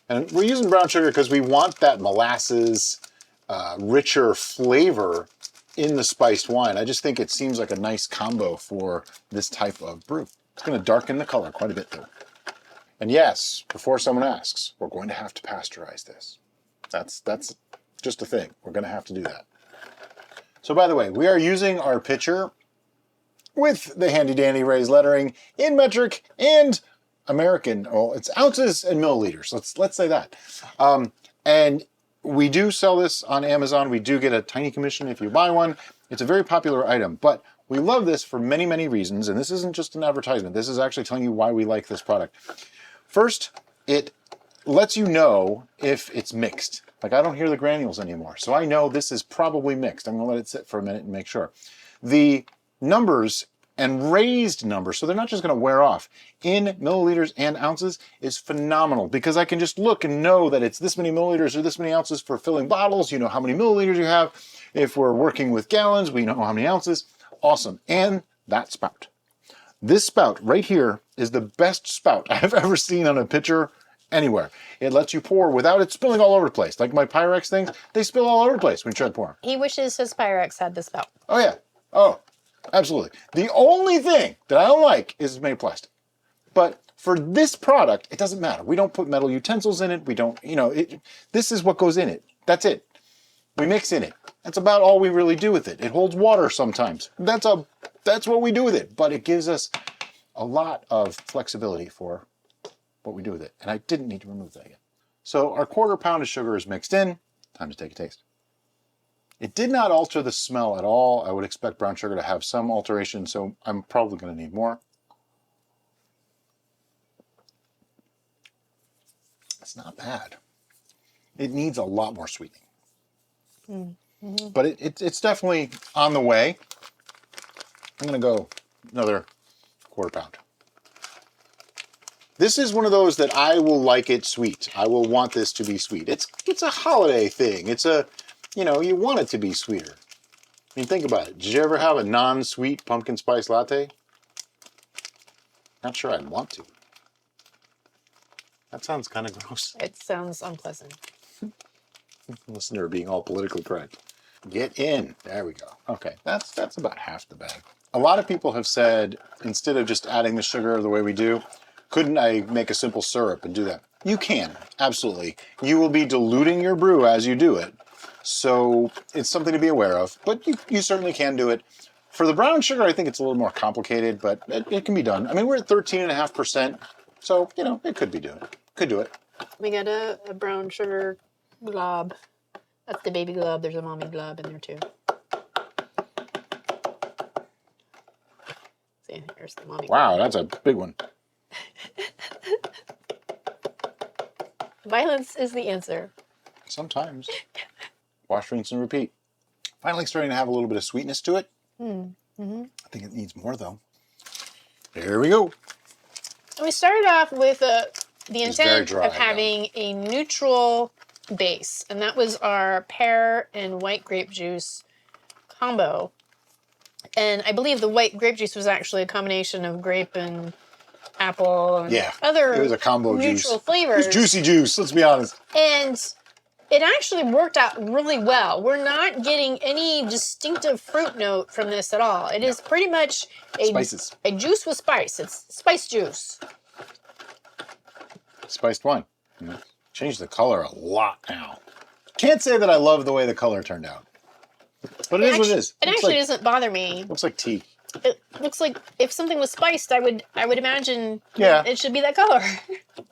And we're using brown sugar because we want that molasses, richer flavor in the spiced wine. I just think it seems like a nice combo for this type of brew. It's going to darken the color quite a bit though. And yes, before someone asks, we're going to have to pasteurize this. That's just a thing. We're going to have to do that. So by the way, we are using our pitcher with the handy dandy raised lettering in metric and American. Well, it's ounces and milliliters. Let's say that. And we do sell this on Amazon. We do get a tiny commission if you buy one. It's a very popular item, but we love this for many, many reasons. And this isn't just an advertisement. This is actually telling you why we like this product. First, it lets you know if it's mixed. Like I don't hear the granules anymore. So I know this is probably mixed. I'm gonna let it sit for a minute and make sure. The numbers and raised numbers, so they're not just going to wear off, in milliliters and ounces is phenomenal because I can just look and know that it's this many milliliters or this many ounces for filling bottles. You know how many milliliters you have. If we're working with gallons, we know how many ounces. Awesome. And that spout. This spout right here is the best spout I've ever seen on a pitcher anywhere. It lets you pour without it spilling all over the place. Like my Pyrex things, they spill all over the place when you try to pour them. He wishes his Pyrex had this spout. Oh yeah. Oh, absolutely. The only thing that I don't like is it's made of plastic. But for this product, it doesn't matter. We don't put metal utensils in it. We don't, this is what goes in it. That's it. We mix in it. That's about all we really do with it. It holds water sometimes. That's what we do with it. But it gives us a lot of flexibility for what we do with it. And I didn't need to remove that yet. So our quarter pound of sugar is mixed in. Time to take a taste. It did not alter the smell at all. I would expect brown sugar to have some alteration, so I'm probably going to need more. It's not bad. It needs a lot more sweetening. But it's definitely on the way. I'm going to go another quarter pound. This is one of those that I will like it sweet. I will want this to be sweet. It's a holiday thing. It's a, you know, you want it to be sweeter. I mean, think about it. Did you ever have a non-sweet pumpkin spice latte? Not sure I'd want to. That sounds kind of gross. It sounds unpleasant. Listen to her being all politically correct. Get in. There we go. Okay, that's about half the bag. A lot of people have said, instead of just adding the sugar the way we do, couldn't I make a simple syrup and do that? You can, absolutely. You will be diluting your brew as you do it. So it's something to be aware of, but you certainly can do it. For the brown sugar, I think it's a little more complicated, but it can be done. I mean, we're at 13.5%, so, you know, it could be doing it. Could do it. We got a brown sugar glob. That's the baby glob. There's a mommy glob in there too. See, here's the mommy. Wow, that's a big one. Violence is the answer. Sometimes. Wash, rinse, and repeat. Finally starting to have a little bit of sweetness to it. I think it needs more, though. There we go. We started off with the very intent dry, of having a neutral base, and that was our pear and white grape juice combo. And I believe the white grape juice was actually a combination of grape and apple and other it was a combo neutral juice. flavors. It was juicy juice, let's be honest. And it actually worked out really well. We're not getting any distinctive fruit note from this at all. It is pretty much Spices. a juice with spice. It's spice juice. Spiced wine. Changed the color a lot now. Can't say that I love the way the color turned out. But it is what it is. It actually doesn't bother me. Looks like tea. It looks like if something was spiced, I would imagine Yeah. it should be that color.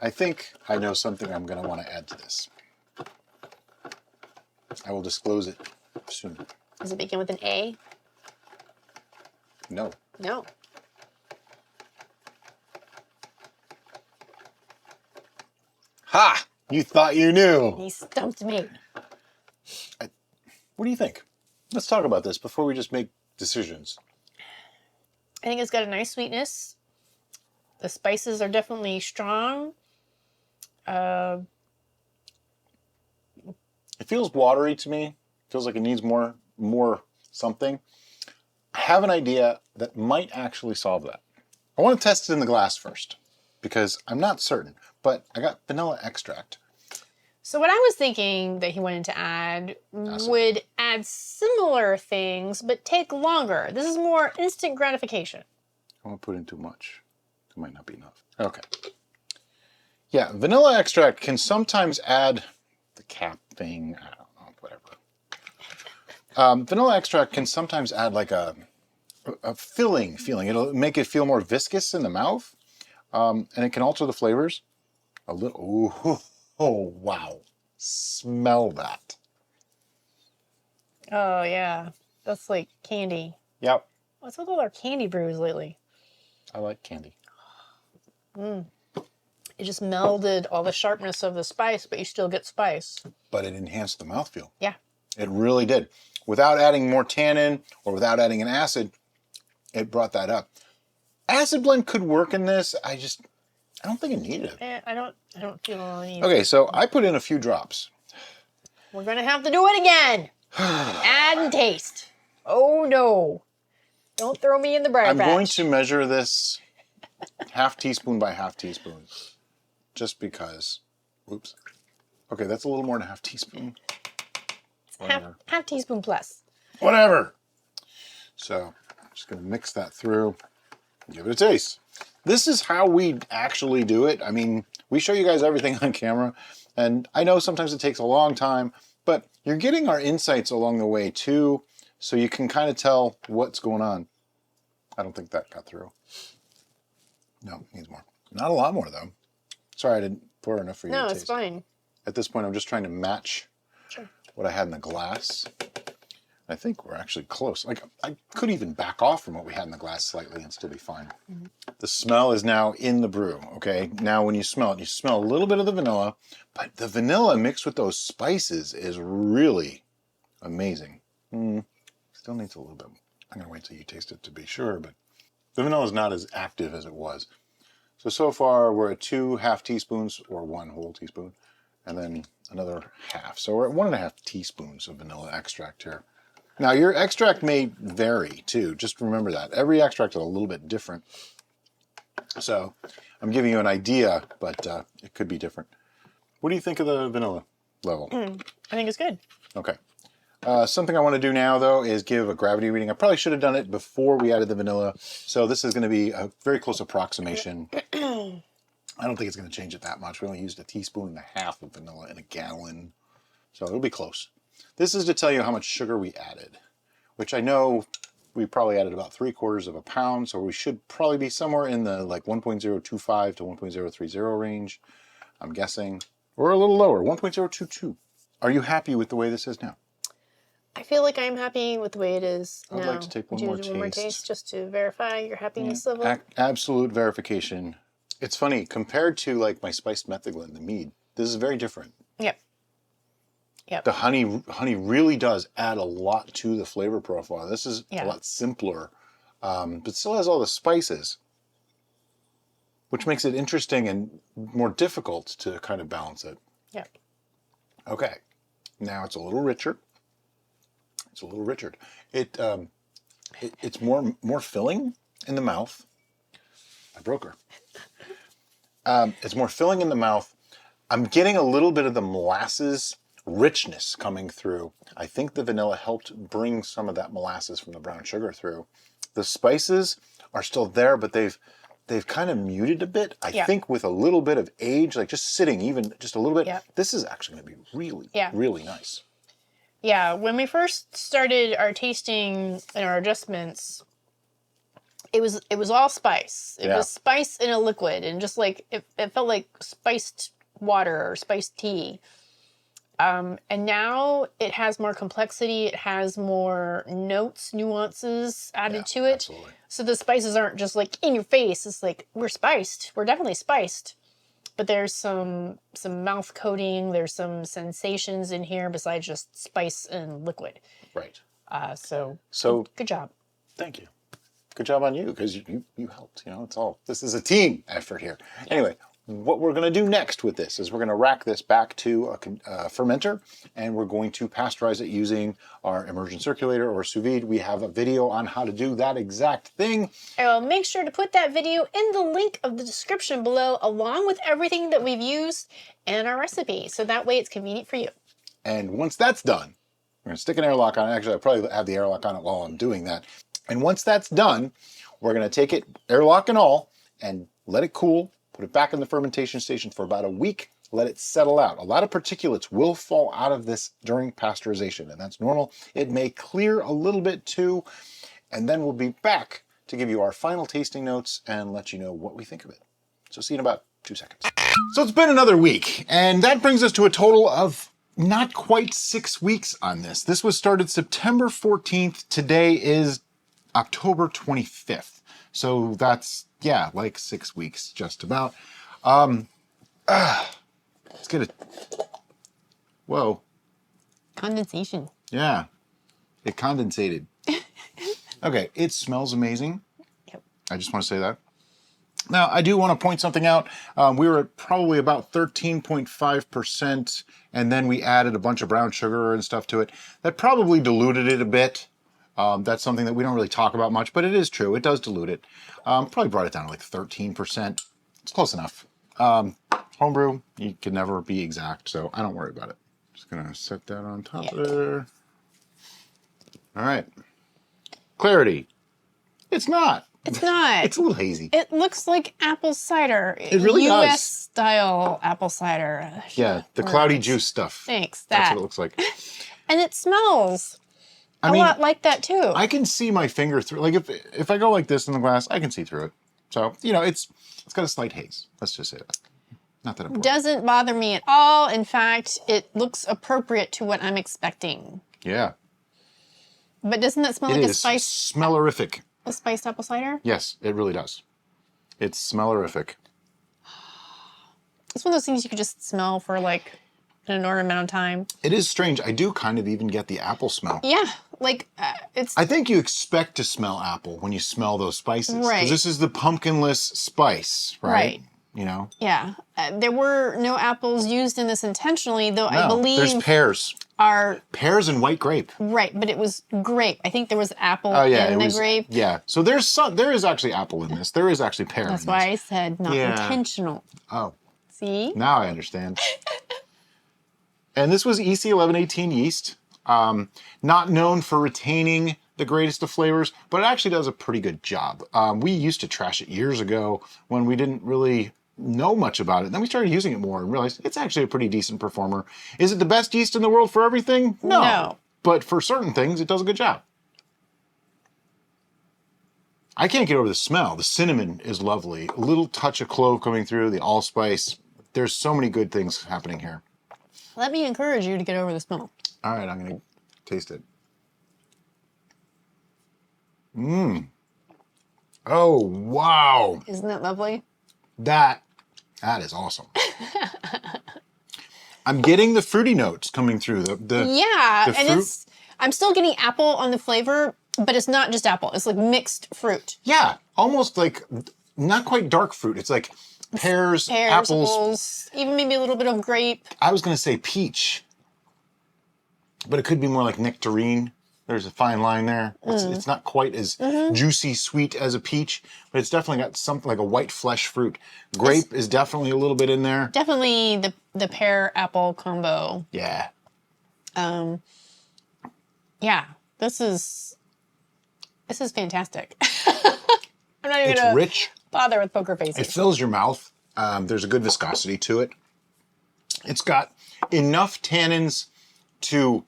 I think I know something I'm going to want to add to this. I will disclose it soon. Does it begin with an A? No. No. Ha! You thought you knew. He stumped me. What do you think? Let's talk about this before we just make decisions. I think it's got a nice sweetness. The spices are definitely strong. It feels watery to me. Feels like it needs more something. I have an idea that might actually solve that. I want to test it in the glass first because I'm not certain, but I got vanilla extract. So what I was thinking that he wanted to add would add similar things, but take longer. This is more instant gratification. I won't put in too much. It might not be enough. Okay. Yeah, vanilla extract can sometimes add the cap thing. I don't know, whatever. Vanilla extract can sometimes add like a filling feeling. It'll make it feel more viscous in the mouth, and it can alter the flavors a little. Ooh, oh, wow. Smell that. Oh, yeah. That's like candy. Yep. What's with all our candy brews lately? I like candy. It just melded all the sharpness of the spice, but you still get spice. But it enhanced the mouthfeel. Yeah. It really did. Without adding more tannin or without adding an acid, it brought that up. Acid blend could work in this. I don't think it needed it. I don't feel I need Okay, so I put in a few drops. We're gonna have to do it again. Add and taste. Oh no. Don't throw me in the briar I'm patch. going to measure this half teaspoon by half teaspoon. Just because. Oops. Okay, that's a little more than a half teaspoon. half teaspoon plus. Whatever. So, I'm just going to mix that through. Give it a taste. This is how we actually do it. I mean, we show you guys everything on camera, and I know sometimes it takes a long time, but you're getting our insights along the way too, so you can kind of tell what's going on. I don't think that got through. No, needs more. Not a lot more though. Sorry, I didn't pour enough for you to taste. No, it's fine. At this point, I'm just trying to match what I had in the glass I think we're actually close. Like, I could even back off from what we had in the glass slightly and still be fine. The smell is now in the brew, okay? Now when you smell it, you smell a little bit of the vanilla, but the vanilla mixed with those spices is really amazing. Still needs a little bit. I'm gonna wait till you taste it to be sure, but the vanilla is not as active as it was. So far we're at 2 half teaspoons or 1 whole teaspoon, and then another half. So we're at 1.5 teaspoons of vanilla extract here. Now your extract may vary too. Just remember that. Every extract is a little bit different. So I'm giving you an idea, but it could be different. What do you think of the vanilla level? I think it's good. Okay. Something I want to do now, though, is give a gravity reading. I probably should have done it before we added the vanilla. So this is going to be a very close approximation. I don't think it's going to change it that much. We only used 1.5 teaspoons of vanilla in a gallon. So it'll be close. This is to tell you how much sugar we added, which I know we probably added about 3/4 pound. So we should probably be somewhere in the like 1.025 to 1.030 range, I'm guessing. Or a little lower, 1.022. Are you happy with the way this is now? I feel like I'm happy with the way it is now. I'd like to take one more Would you do one more taste. taste just to verify your happiness level? Absolute verification. It's funny, compared to like my spiced metheglin, the mead, this is very different. Yep. Yep. The honey really does add a lot to the flavor profile. This is a lot simpler, but still has all the spices, which makes it interesting and more difficult to kind of balance it. Yep. Okay, now it's a little richer. It's a little richer. It's more filling in the mouth. I broke her. It's more filling in the mouth. I'm getting a little bit of the molasses richness coming through. I think the vanilla helped bring some of that molasses from the brown sugar through. The spices are still there, but they've kind of muted a bit. I think with a little bit of age, like just sitting even just a little bit, this is actually going to be really, really nice. Yeah, when we first started our tasting and our adjustments, it was all spice. It was spice in a liquid, and just like it felt like spiced water or spiced tea. And now it has more complexity. It has more notes, nuances added to it. Absolutely. So the spices aren't just like in your face. It's like we're spiced. We're definitely spiced. But there's some mouth coating. There's some sensations in here besides just spice and liquid. Right. So good job. Thank you. Good job on you, because you helped. You know, this is a team effort here. Anyway, what we're going to do next with this is we're going to rack this back to a fermenter, and we're going to pasteurize it using our immersion circulator or sous vide. We have a video on how to do that exact thing. I will make sure to put that video in the link of the description below, along with everything that we've used and our recipe. So that way it's convenient for you. And once that's done, we're going to stick an airlock on it. Actually, I'll probably have the airlock on it while I'm doing that. And once that's done, we're going to take it, airlock and all, and let it cool. Put it back in the fermentation station for about a week, let it settle out. A lot of particulates will fall out of this during pasteurization, and that's normal. It may clear a little bit too, and then we'll be back to give you our final tasting notes and let you know what we think of it. So see you in about 2 seconds. So it's been another week, and that brings us to a total of not quite 6 weeks on this. This was started September 14th. Today is October 25th. So that's, like 6 weeks, just about. Let's get it. Whoa. Condensation. Yeah, it condensated. Okay, it smells amazing. Yep. I just want to say that. Now, I do want to point something out. We were at probably about 13.5%, and then we added a bunch of brown sugar and stuff to it. That probably diluted it a bit. That's something that we don't really talk about much, but it is true. It does dilute it. Probably brought it down to like 13%. It's close enough. Homebrew, you can never be exact, so I don't worry about it. Just gonna set that on top there. All right. Clarity. It's not. It's not. It's a little hazy. It looks like apple cider. It really does. US style apple cider. Yeah, the cloudy juice stuff. Thanks. That's what it looks like. And it smells a mean, lot like that too. I can see my finger through. Like if I go like this in the glass, I can see through it. So, it's got a slight haze. Let's just say that. Not that important. Doesn't bother me at all. In fact, it looks appropriate to what I'm expecting. Yeah. But doesn't that smell It like is spiced smellerific. apple cider? Yes, it really does. It's smellerific. It's one of those things you could just smell for like an inordinate amount of time. It is strange. I do kind of even get the apple smell. Yeah, like it's I think you expect to smell apple when you smell those spices. Right. Because this is the pumpkinless spice, right? Right. You know? yeah. There were no apples used in this intentionally, though I No, believe there's pears. Pears and white grape. Right, but it was grape. I think there was apple Oh yeah, in it the was. grape. Yeah. So there is actually apple in this. There is actually pear That's in why this. I said not Yeah. intentional. Oh, See? now I understand. And this was EC 1118 yeast. Not known for retaining the greatest of flavors, but it actually does a pretty good job. We used to trash it years ago when we didn't really know much about it. Then we started using it more and realized it's actually a pretty decent performer. Is it the best yeast in the world for everything? No. But for certain things, it does a good job. I can't get over the smell. The cinnamon is lovely. A little touch of clove coming through, the allspice. There's so many good things happening here. Let me encourage you to get over the smell. All right, I'm going to taste it. Oh, wow. Isn't that lovely? That is awesome. I'm getting the fruity notes coming through. Yeah, the and fruit. I'm still getting apple on the flavor, but it's not just apple. It's like mixed fruit. Yeah, almost like not quite dark fruit. It's like pears, apples. Even maybe a little bit of grape. I was going to say peach, but it could be more like nectarine. There's a fine line there. It's not quite as juicy sweet as a peach, but it's definitely got something like a white flesh fruit. Grape is definitely a little bit in there. Definitely the pear apple combo. Yeah. Yeah, this is fantastic. I'm not even It's gonna rich. bother with poker It faces. fills your mouth. There's a good viscosity to it. It's got enough tannins to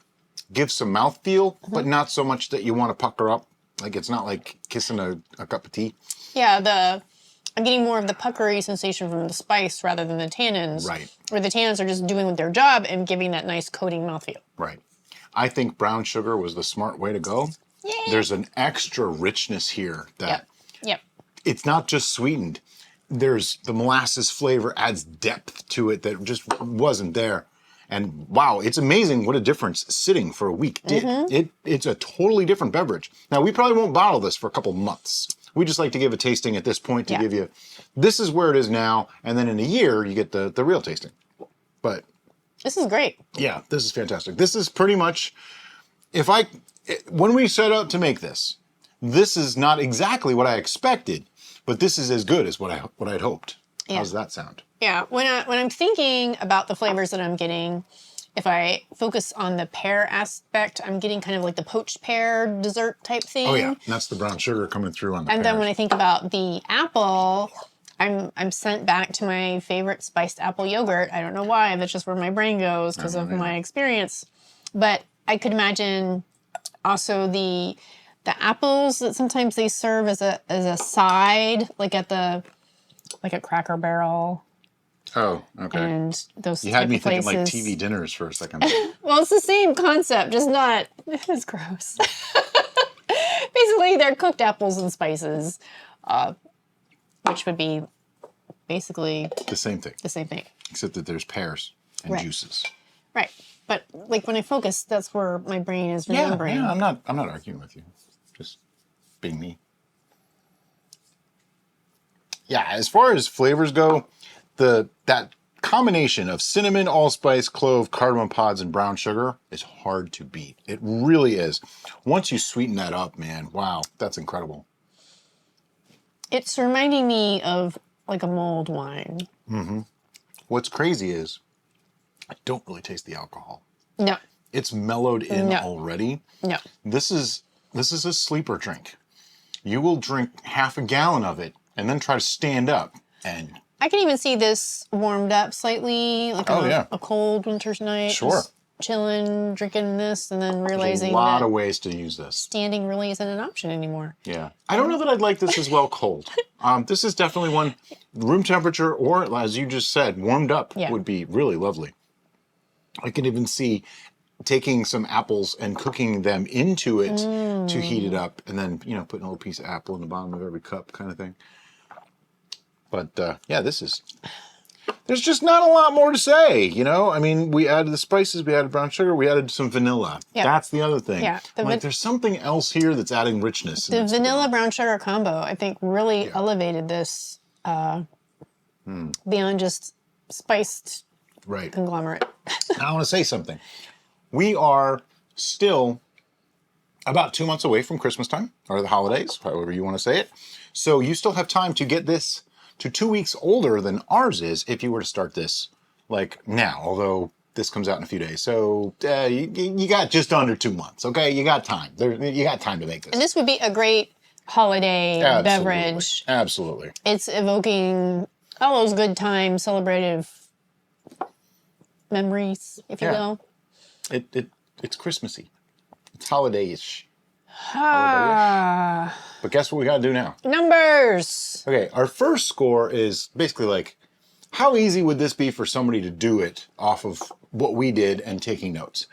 give some mouthfeel, but not so much that you want to pucker up. Like it's not like kissing a cup of tea. Yeah, I'm getting more of the puckery sensation from the spice rather than the tannins. Right. Where the tannins are just doing their job and giving that nice coating mouthfeel. Right. I think brown sugar was the smart way to go. Yay. There's an extra richness here that Yep. it's not just sweetened. There's the molasses flavor adds depth to it that just wasn't there. And wow, it's amazing what a difference sitting for a week did. It's a totally different beverage. Now, we probably won't bottle this for a couple months. We just like to give a tasting at this point to give you, this is where it is now, and then in a year, you get the real tasting. But This is great. yeah, this is fantastic. This is pretty much, when we set out to make this, this is not exactly what I expected, but this is as good as what I'd hoped. Yeah. How's that sound? Yeah, when I'm thinking about the flavors that I'm getting, if I focus on the pear aspect, I'm getting kind of like the poached pear dessert type thing. Oh yeah, and that's the brown sugar coming through on the And then pears. when I think about the apple, I'm sent back to my favorite spiced apple yogurt. I don't know why. That's just where my brain goes because of my experience. But I could imagine also the apples that sometimes they serve as a side, like at Cracker Barrel Oh, okay. and those You type had me of thinking places. like TV dinners for a second. Well, it's the same concept, just not. It's gross. Basically, they're cooked apples and spices, which would be basically The same thing, the same thing. except that there's pears and Right. juices. Right. But like when I focus, that's where my brain is Yeah, remembering. I'm not arguing with you. Just being me. Yeah, as far as flavors go, that combination of cinnamon, allspice, clove, cardamom pods, and brown sugar is hard to beat. It really is. Once you sweeten that up, man, wow, that's incredible. It's reminding me of like a mulled wine. What's crazy is I don't really taste the alcohol. No, It's mellowed in No. already. no. This is a sleeper drink. You will drink half a gallon of it and then try to stand up and I can even see this warmed up slightly, like Oh, on yeah. a cold winter's night. Sure. Just chilling, drinking this, and then there's realizing a lot that of ways to use this. standing really isn't an option anymore. Yeah. I don't know that I'd like this as well cold. This is definitely one room temperature or, as you just said, warmed up Yeah. would be really lovely. I can even see taking some apples and cooking them into it to heat it up, and then, you know, putting a little piece of apple in the bottom of every cup kind of thing. But yeah, there's just not a lot more to say, you know? I mean, we added the spices, we added brown sugar, we added some vanilla. Yeah. That's the other thing. Yeah. Like, there's something else here that's adding richness. The vanilla brown sugar combo, I think, really elevated this beyond just spiced conglomerate. Now I want to say something. We are still about 2 months away from Christmas time, or the holidays, however you want to say it. So you still have time to get this to 2 weeks older than ours is if you were to start this like now, although this comes out in a few days. So you got just under 2 months, okay? You got time. You got time to make this. And this would be a great holiday beverage. Absolutely. It's evoking all those good times, celebrative memories, if you will. It's Christmassy. It's holiday-ish. Ah. But guess what we got to do now? Numbers. Okay, our first score is basically like, how easy would this be for somebody to do it off of what we did and taking notes?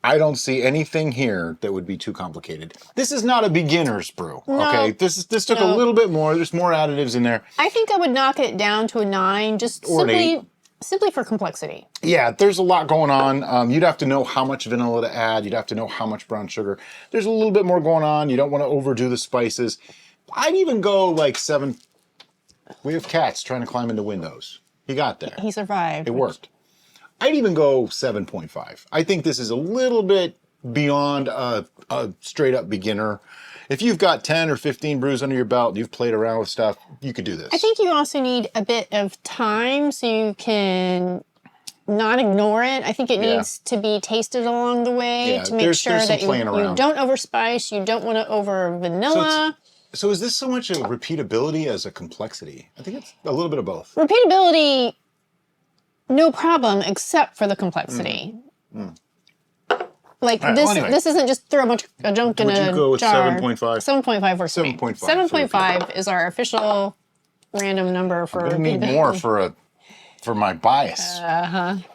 I don't see anything here that would be too complicated. This is not a beginner's brew, okay? This took a little bit more. There's more additives in there. I think I would knock it down to a 9, just Or an 8. Simply for complexity. Yeah, there's a lot going on. You'd have to know how much vanilla to add. You'd have to know how much brown sugar. There's a little bit more going on. You don't want to overdo the spices. I'd even go like 7. We have cats trying to climb into windows. He got there. He survived. It worked. I'd even go 7.5. I think this is a little bit beyond a straight up beginner. If you've got 10 or 15 brews under your belt, you've played around with stuff, you could do this. I think you also need a bit of time so you can not ignore it. I think it needs to be tasted along the way to make sure that you don't overspice, you don't want to over vanilla. So is this so much a repeatability as a complexity? I think it's a little bit of both. Repeatability, no problem, except for the complexity. Like this isn't just throw a bunch of junk in a jar. Would you go with 7.5? 7.5 works for me. 7.5. 7.5 is our official random number for. I'm gonna need more for my bias.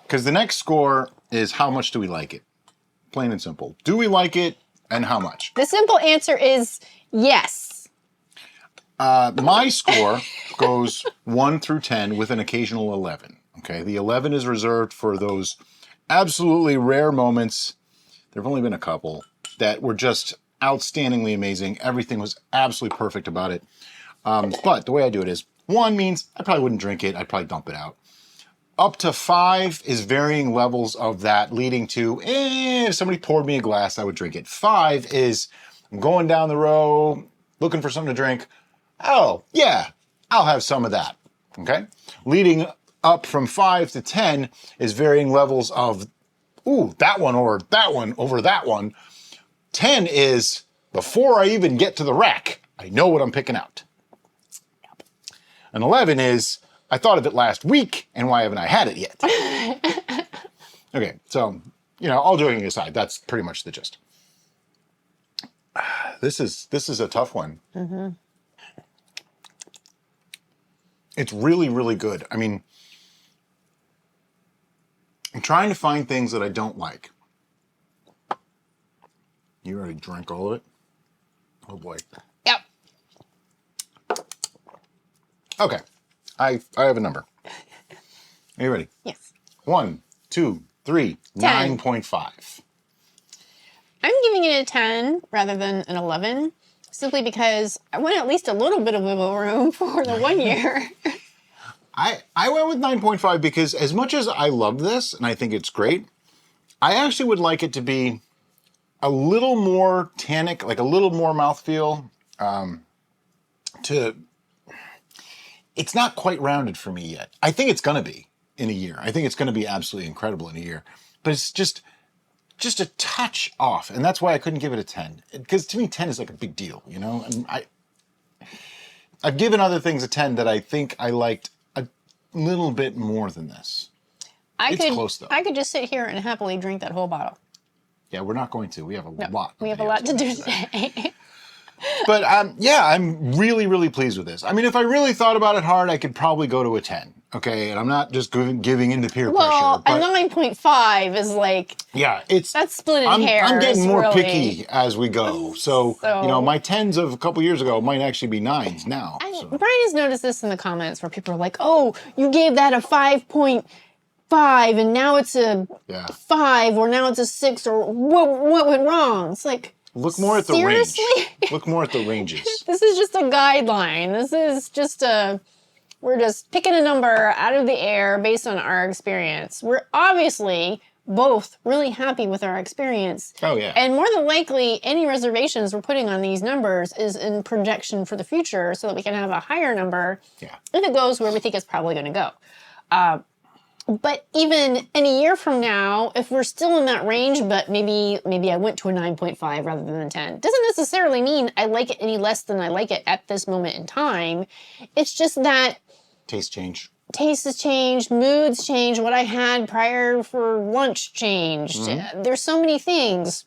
Because the next score is how much do we like it? Plain and simple. Do we like it, and how much? The simple answer is yes. My score goes 1 through 10 with an occasional 11. Okay, the 11 is reserved for those absolutely rare moments. There have only been a couple that were just outstandingly amazing. Everything was absolutely perfect about it. But the way I do it is 1 means I probably wouldn't drink it. I'd probably dump it out. Up to 5 is varying levels of that, leading to, if somebody poured me a glass, I would drink it. 5 is I'm going down the row, looking for something to drink. Oh, yeah, I'll have some of that. Okay? Leading up from 5 to 10 is varying levels of, ooh, that one or that one over that one. 10 is, before I even get to the rack, I know what I'm picking out. And 11 is, I thought of it last week, and why haven't I had it yet? Okay, so, all joking aside, that's pretty much the gist. This is a tough one. It's really, really good. I mean, I'm trying to find things that I don't like. You already drank all of it? Oh boy. Yep. Okay. I have a number. Are you ready? Yes. 1, 2, 3, 10. 9.5. I'm giving it a 10 rather than an 11, simply because I want at least a little bit of wiggle room for the 1 year. I went with 9.5 because as much as I love this, and I think it's great, I actually would like it to be a little more tannic, like a little more mouthfeel. It's not quite rounded for me yet. I think it's going to be in a year. I think it's going to be absolutely incredible in a year. But it's just a touch off. And that's why I couldn't give it a 10. Because to me, 10 is like a big deal, And I've given other things a 10 that I think I liked a little bit more than this. It's close, though. I could just sit here and happily drink that whole bottle. Yeah, we're not going to. We have a lot. We have a lot to do today. But yeah, I'm really, really pleased with this. I mean, if I really thought about it hard, I could probably go to a 10. okay? And I'm not just giving into peer Well, pressure. a 9.5 is like, Yeah, it's that's splitting hairs. I'm getting more really. picky as we go. So, you know, my 10s of a couple years ago might actually be 9s now. So. Brian has noticed this in the comments where people are like, oh, you gave that a 5.5 and now it's a 5 or now it's a 6 or what went wrong? It's like, look more at the seriously? range. Look more at the ranges. This is just a guideline. This is just we're just picking a number out of the air based on our experience. We're obviously both really happy with our experience. Oh, yeah. And more than likely, any reservations we're putting on these numbers is in projection for the future so that we can have a higher number if it goes where we think it's probably going to go. But even in a year from now, if we're still in that range, but maybe I went to a 9.5 rather than a 10, doesn't necessarily mean I like it any less than I like it at this moment in time. It's just that taste change. Taste has changed, moods changed, what I had prior for lunch changed. There's so many things,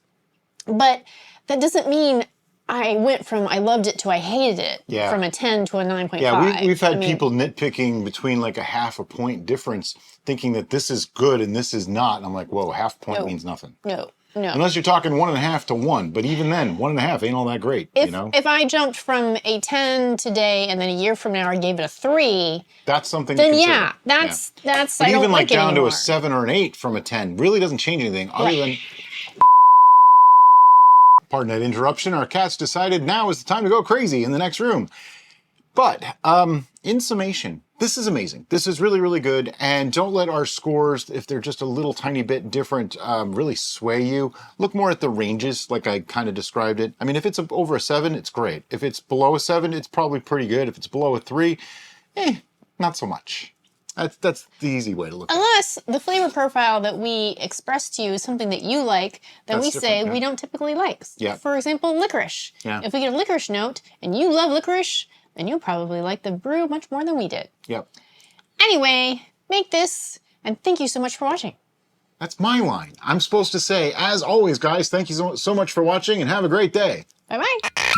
but that doesn't mean I went from I loved it to I hated it, from a 10 to a 9.5. Yeah, we've had people nitpicking between like a half a point difference, thinking that this is good and this is not. And I'm like, whoa, half point means nothing. No. Unless you're talking 1.5 to 1, but even then, 1.5 ain't all that great, you know? If I jumped from a 10 today and then a year from now I gave it a 3, that's something then to consider. that's but I don't even like down anymore. to a 7 or an 8 from a 10 really doesn't change anything other than. Pardon that interruption. Our cats decided now is the time to go crazy in the next room. But in summation, this is amazing. This is really, really good. And don't let our scores, if they're just a little tiny bit different, really sway you. Look more at the ranges, like I kind of described it. I mean, if it's over a 7, it's great. If it's below a 7, it's probably pretty good. If it's below a 3, not so much. That's the easy way to look at it. Unless the flavor profile that we express to you is something that you like, that we say we don't typically like. Yeah. For example, licorice. Yeah. If we get a licorice note and you love licorice, then you'll probably like the brew much more than we did. Yep. Anyway, make this, and thank you so much for watching. That's my line. I'm supposed to say, as always, guys, thank you so much for watching and have a great day. Bye-bye.